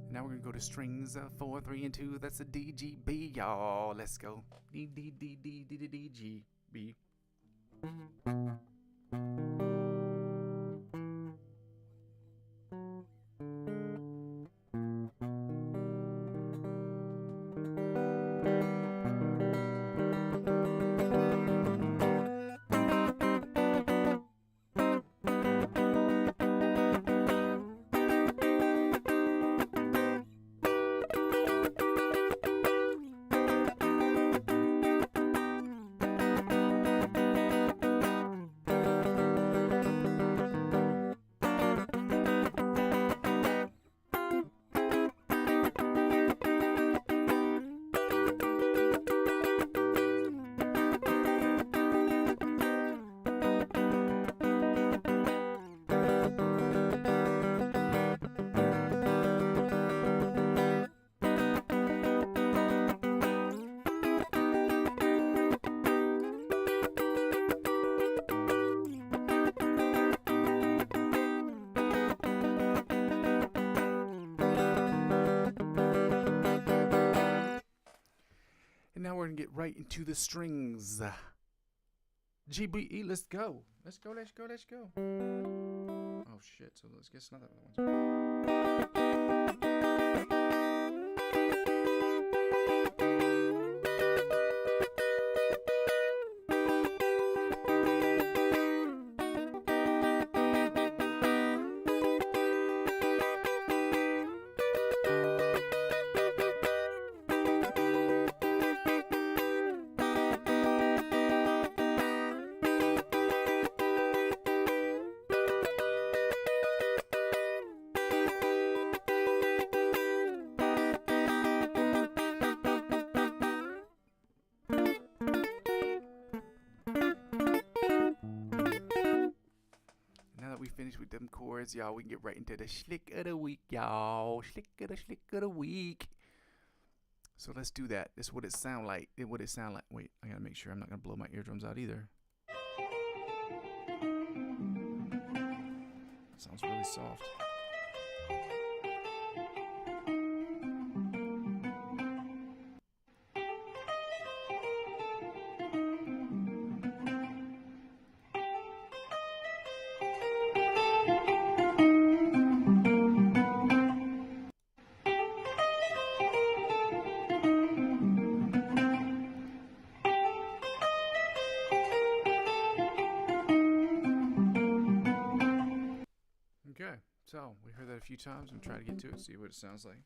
Now we're going to go to strings 4, 3, and 2. That's the D, G, B, y'all. Let's go. D, D, D, D, D, D, D, G, B. get right into the strings. GBE, let's go. Let's go. Oh shit, so let's get another one. Finished with them chords, y'all. We can get right into the schlick of the week, y'all. Schlick of the week. So let's do that. This is what it sound like. Wait, I gotta make sure I'm not gonna blow my eardrums out either. Sounds really soft. Okay, so we heard that a few times. I'm trying to get to it, see what it sounds like.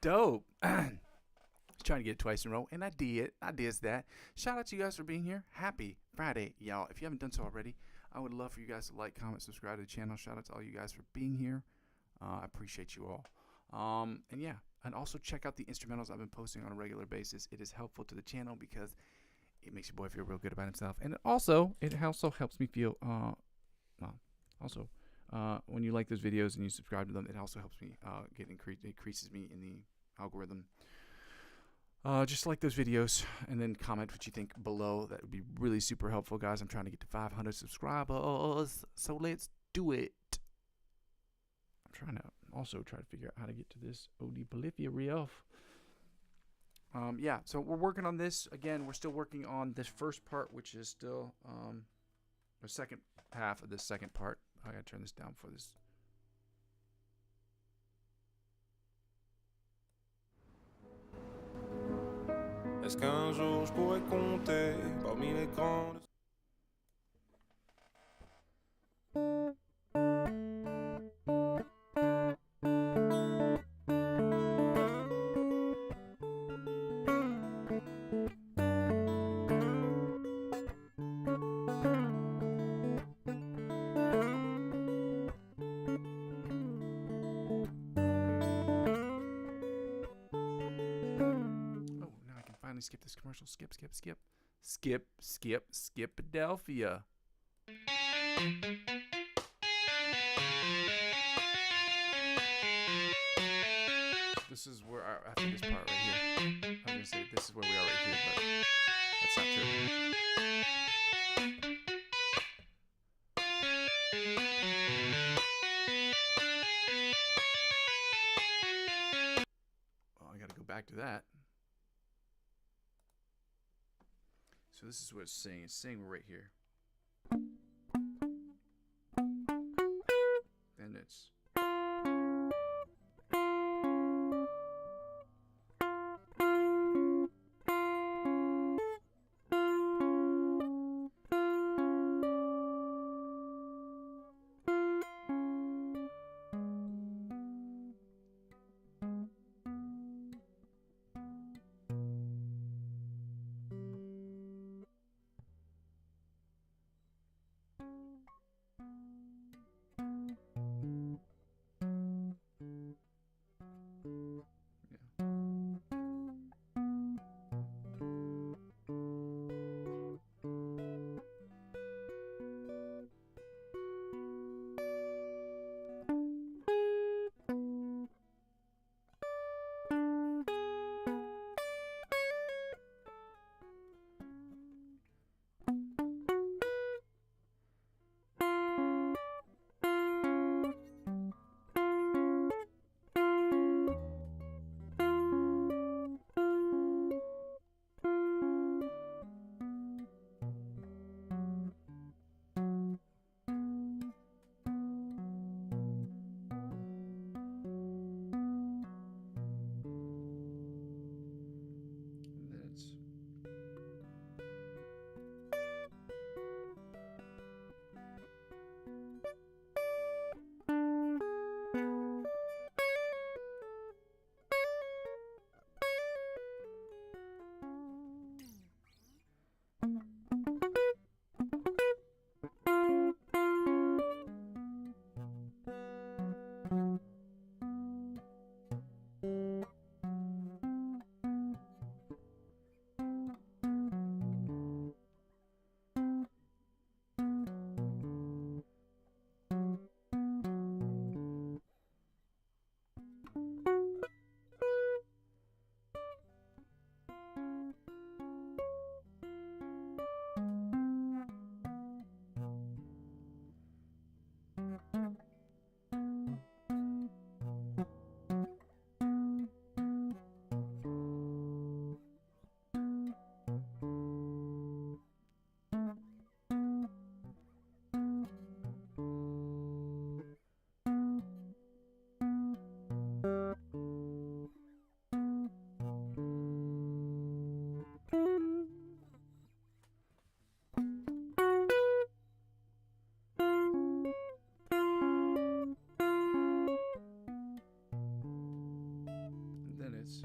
Dope. Trying to get it twice in a row, and I did. I did that. Shout out to you guys for being here. Happy Friday, y'all. If you haven't done so already, I would love for you guys to like, comment, subscribe to the channel. Shout out to all you guys for being here. I appreciate you all. And yeah, and also check out the instrumentals I've been posting on a regular basis. It is helpful to the channel because it makes your boy feel real good about himself, and it also helps me feel. When you like those videos and you subscribe to them, it also helps me increases me in the algorithm. Just like those videos and then comment what you think below. That would be really super helpful, guys. I'm trying to get to 500 subscribers, so let's do it. I'm trying to also figure out how to get to this OD Polyphia riff. Yeah, so we're working on this. Again, we're still working on this first part, which is still the second half of this second part. I gotta turn this down for this. Est-ce qu'un jour je pourrais compter parmi les grands? Skip this commercial. Skipadelphia. This is where after this part right here, I was gonna say this is where we are right here, but that's not true. Well, I gotta go back to that. So this is what it's saying. It's saying right here. And it's. chords.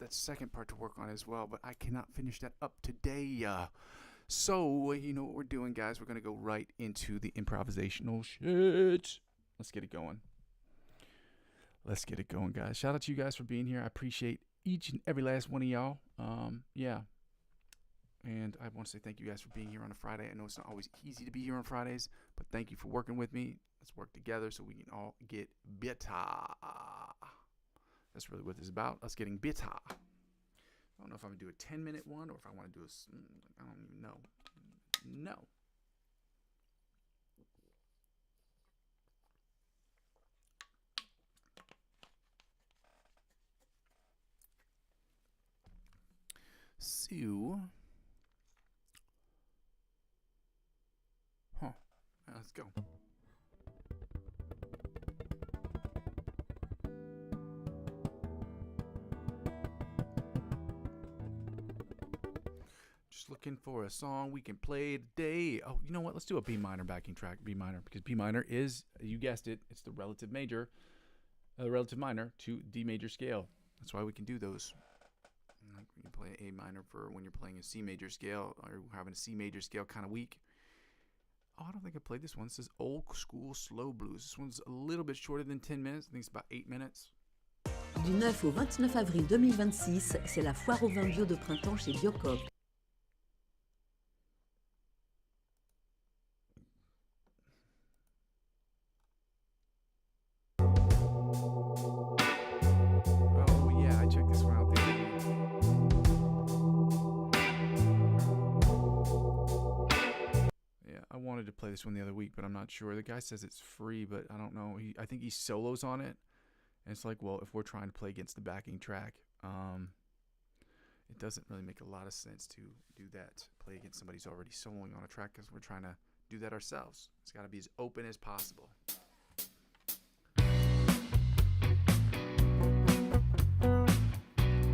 That second part to work on as well, but I cannot finish that up today. So, you know what we're doing, guys? We're going to go right into the improvisational shit. Let's get it going. Let's get it going, guys. Shout out to you guys for being here. I appreciate each and every last one of y'all. Yeah. And I want to say thank you guys for being here on a Friday. I know it's not always easy to be here on Fridays, but thank you for working with me. Let's work together so we can all get better. That's really what this is about, us getting better. I don't know if I'm going to do a 10-minute one or if I want to do I don't even know. No. So. Let's go. Looking for a song we can play today. Oh, you know what? Let's do a B minor backing track. B minor, because B minor is, you guessed it, it's the relative minor to D major scale. That's why we can do those. Like when you play A minor for when you're playing a C major scale or having a C major scale kind of week. Oh, I don't think I played this one. This is Old School Slow Blues. This one's a little bit shorter than 10 minutes. I think it's about 8 minutes. Du 9 au 29 avril 2026, c'est la foire au vin bio de printemps chez Biocop. To play this one the other week, but I'm not sure. The guy says it's free, but I don't know. I think he solos on it, and it's like, well, if we're trying to play against the backing track, it doesn't really make a lot of sense to do that. Play against somebody who's already soloing on a track because we're trying to do that ourselves. It's got to be as open as possible.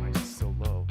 Why is it so low?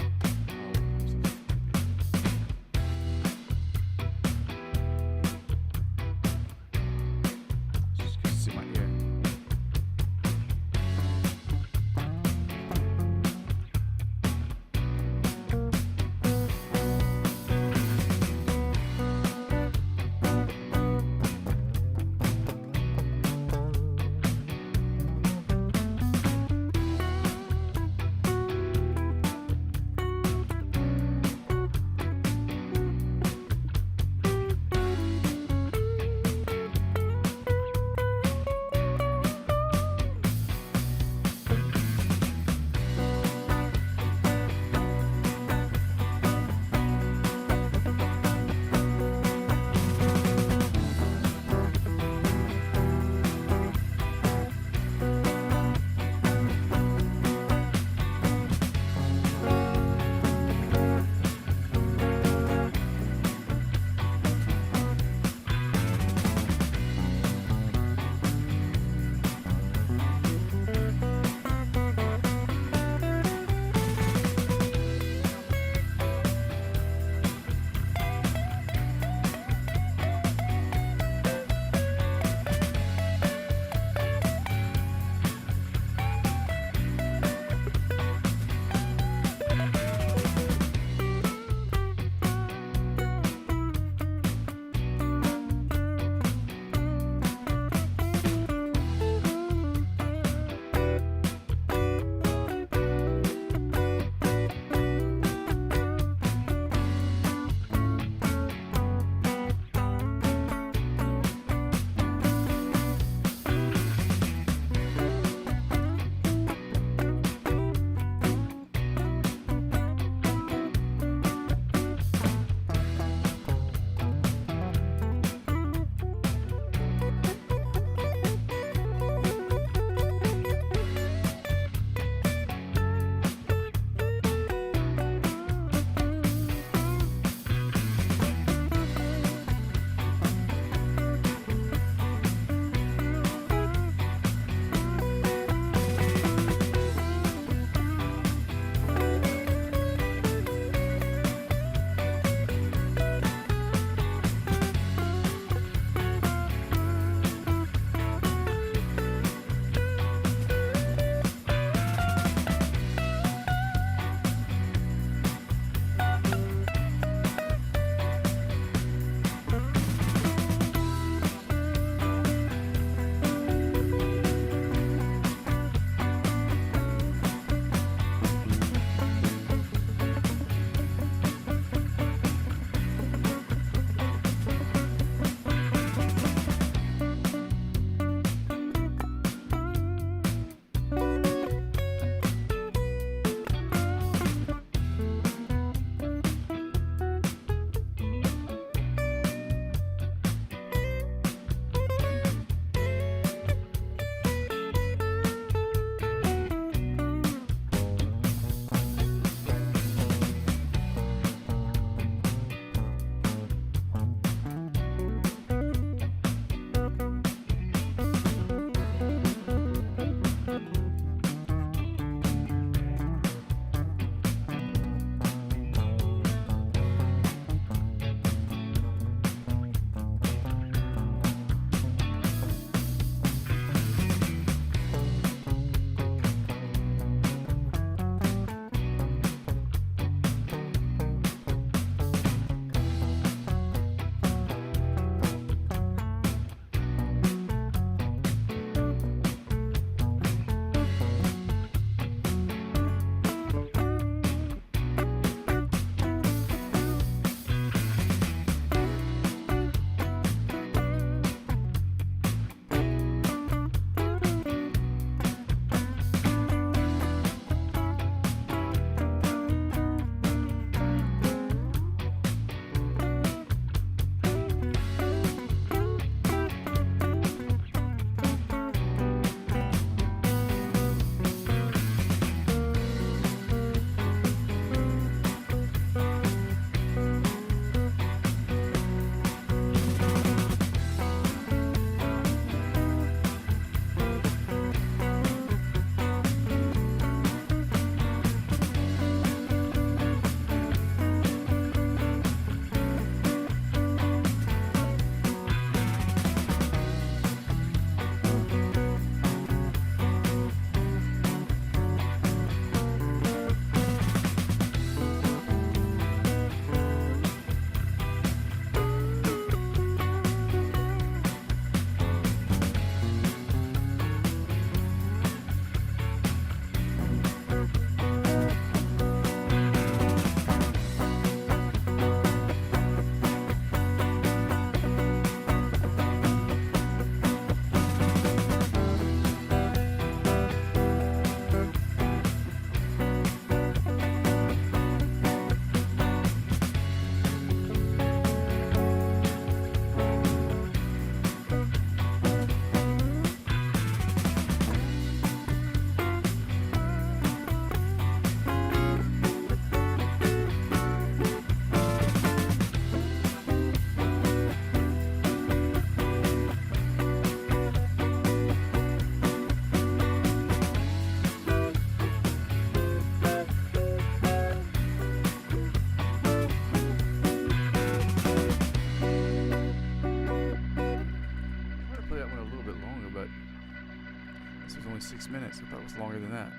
only 6 minutes. I thought it was longer than that.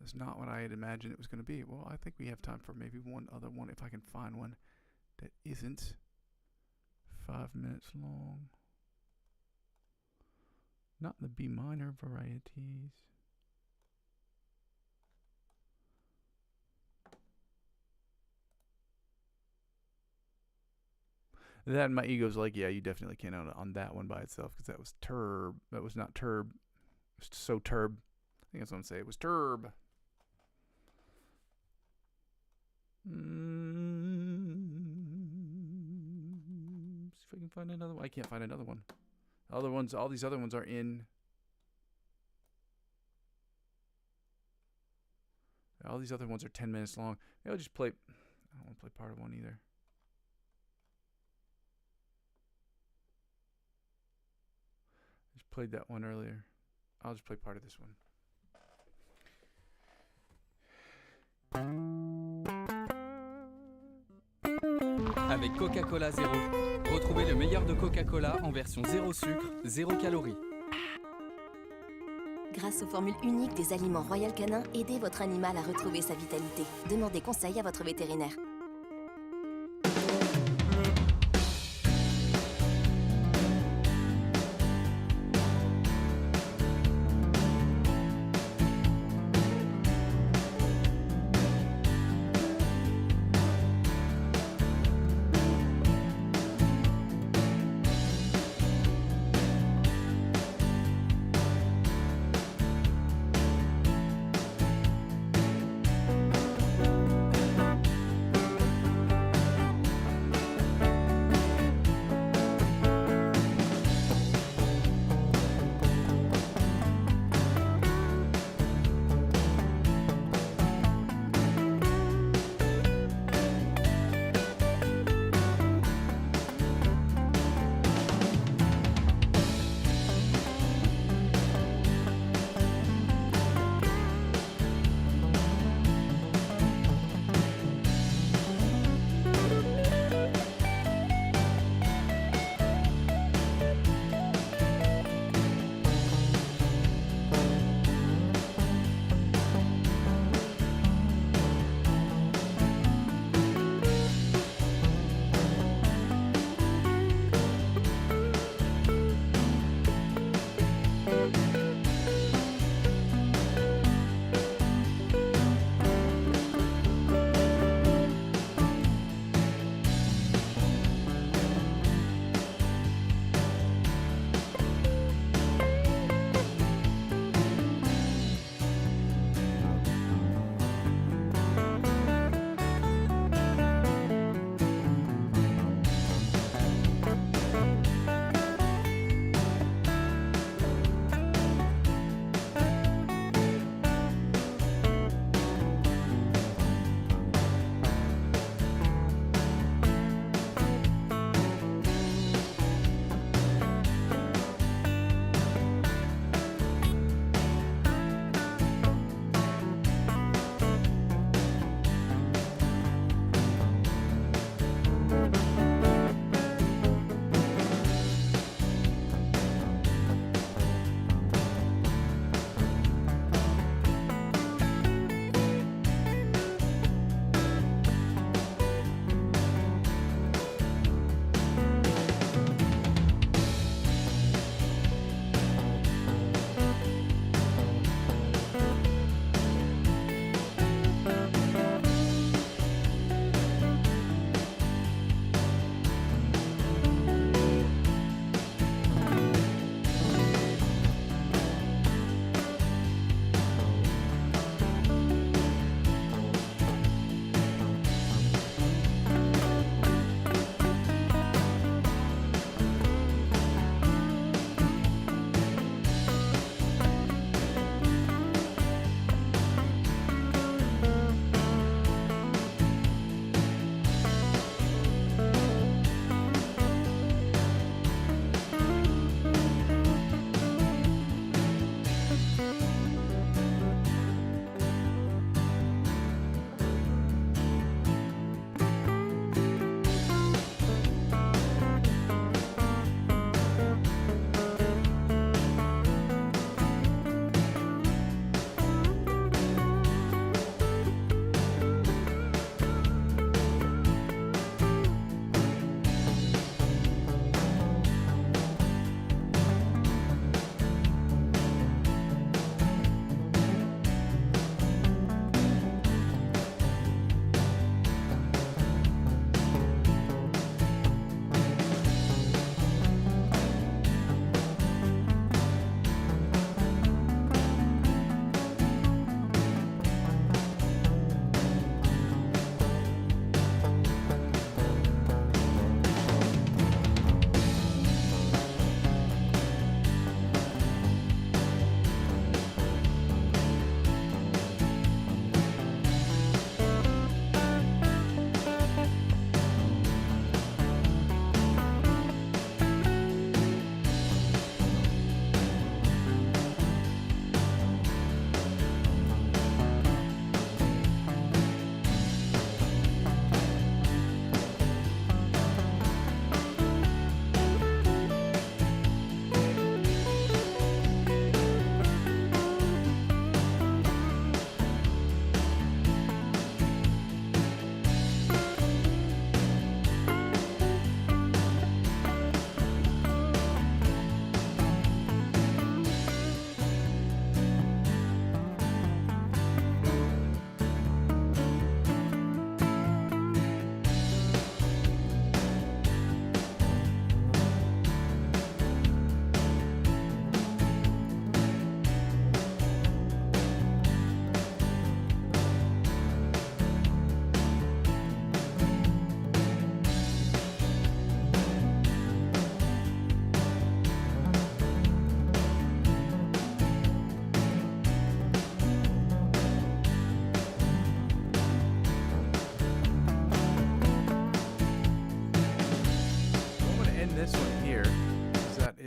That's not what I had imagined it was going to be. Well, I think we have time for maybe one other one if I can find one that isn't 5 minutes long. Not the B minor varieties. That and my ego's like, yeah, you definitely can't own it on that one by itself because that was turb. That was not turb. It was so turb. I think that's what I'm saying. It was turb. See if I can find another one. I can't find another one. Other ones, all these other ones are in. All these other ones are 10 minutes long. Maybe I'll just play. I don't want to play part of one either. Just played that one earlier. I'll just play part of this one. Avec Coca-Cola Zéro, retrouvez le meilleur de Coca-Cola en version zéro sucre, zéro calories. Grâce aux formules uniques des aliments Royal Canin, aidez votre animal à retrouver sa vitalité. Demandez conseil à votre vétérinaire.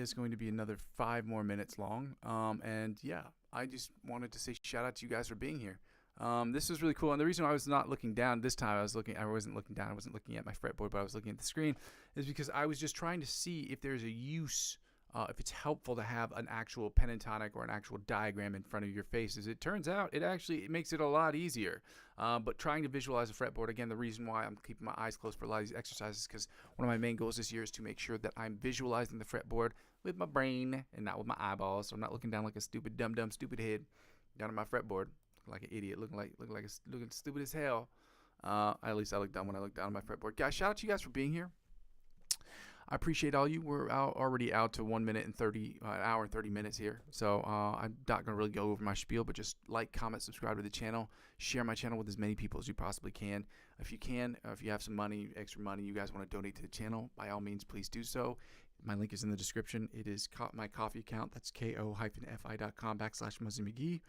is going to be another 5 more minutes long. And yeah, I just wanted to say shout out to you guys for being here. This was really cool. And the reason I was not looking down this time, I wasn't looking down, I wasn't looking at my fretboard, but I was looking at the screen, is because I was just trying to see if there's a use, if it's helpful to have an actual pentatonic or an actual diagram in front of your face. As it turns out, it makes it a lot easier. But trying to visualize a fretboard, again, the reason why I'm keeping my eyes closed for a lot of these exercises is because one of my main goals this year is to make sure that I'm visualizing the fretboard with my brain and not with my eyeballs. So I'm not looking down like a stupid, dumb, stupid head down on my fretboard, like an idiot, looking stupid as hell. At least I look dumb when I look down on my fretboard. Guys, shout out to you guys for being here. I appreciate all you. We're already out to 1 minute and 30, hour and 30 minutes here. So I'm not going to really go over my spiel, but just like, comment, subscribe to the channel. Share my channel with as many people as you possibly can. If you have some money, extra money, you guys want to donate to the channel, by all means, please do so. My link is in the description. It is my coffee account. That's ko-fi.com/Muzzy McGee.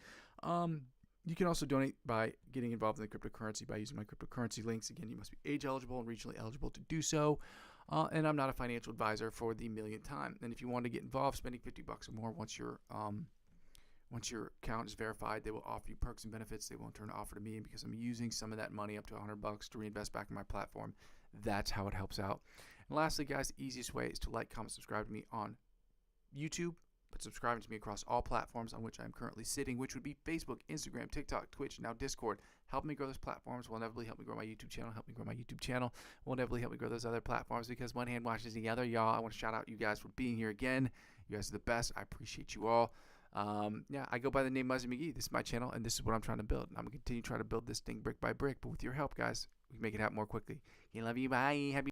You can also donate by getting involved in the cryptocurrency by using my cryptocurrency links. Again, you must be age eligible and regionally eligible to do so. And I'm not a financial advisor for the millionth time. And if you want to get involved, spending $50 or more once your account is verified, they will offer you perks and benefits. They won't turn an offer to me, and because I'm using some of that money up to $100 to reinvest back in my platform, that's how it helps out. And lastly, guys, the easiest way is to like, comment, subscribe to me on YouTube, but subscribing to me across all platforms on which I'm currently sitting, which would be Facebook, Instagram, TikTok, Twitch, now Discord. Help me grow those platforms will inevitably help me grow my YouTube channel. Will inevitably help me grow those other platforms, because one hand washes the other, y'all. I want to shout out you guys for being here again. You guys are the best. I appreciate you all. Yeah, I go by the name Muzzy McGee. This is my channel, and this is what I'm trying to build. I'm going to continue to try to build this thing brick by brick, but with your help, guys, we can make it happen more quickly. I love you. Bye. Happy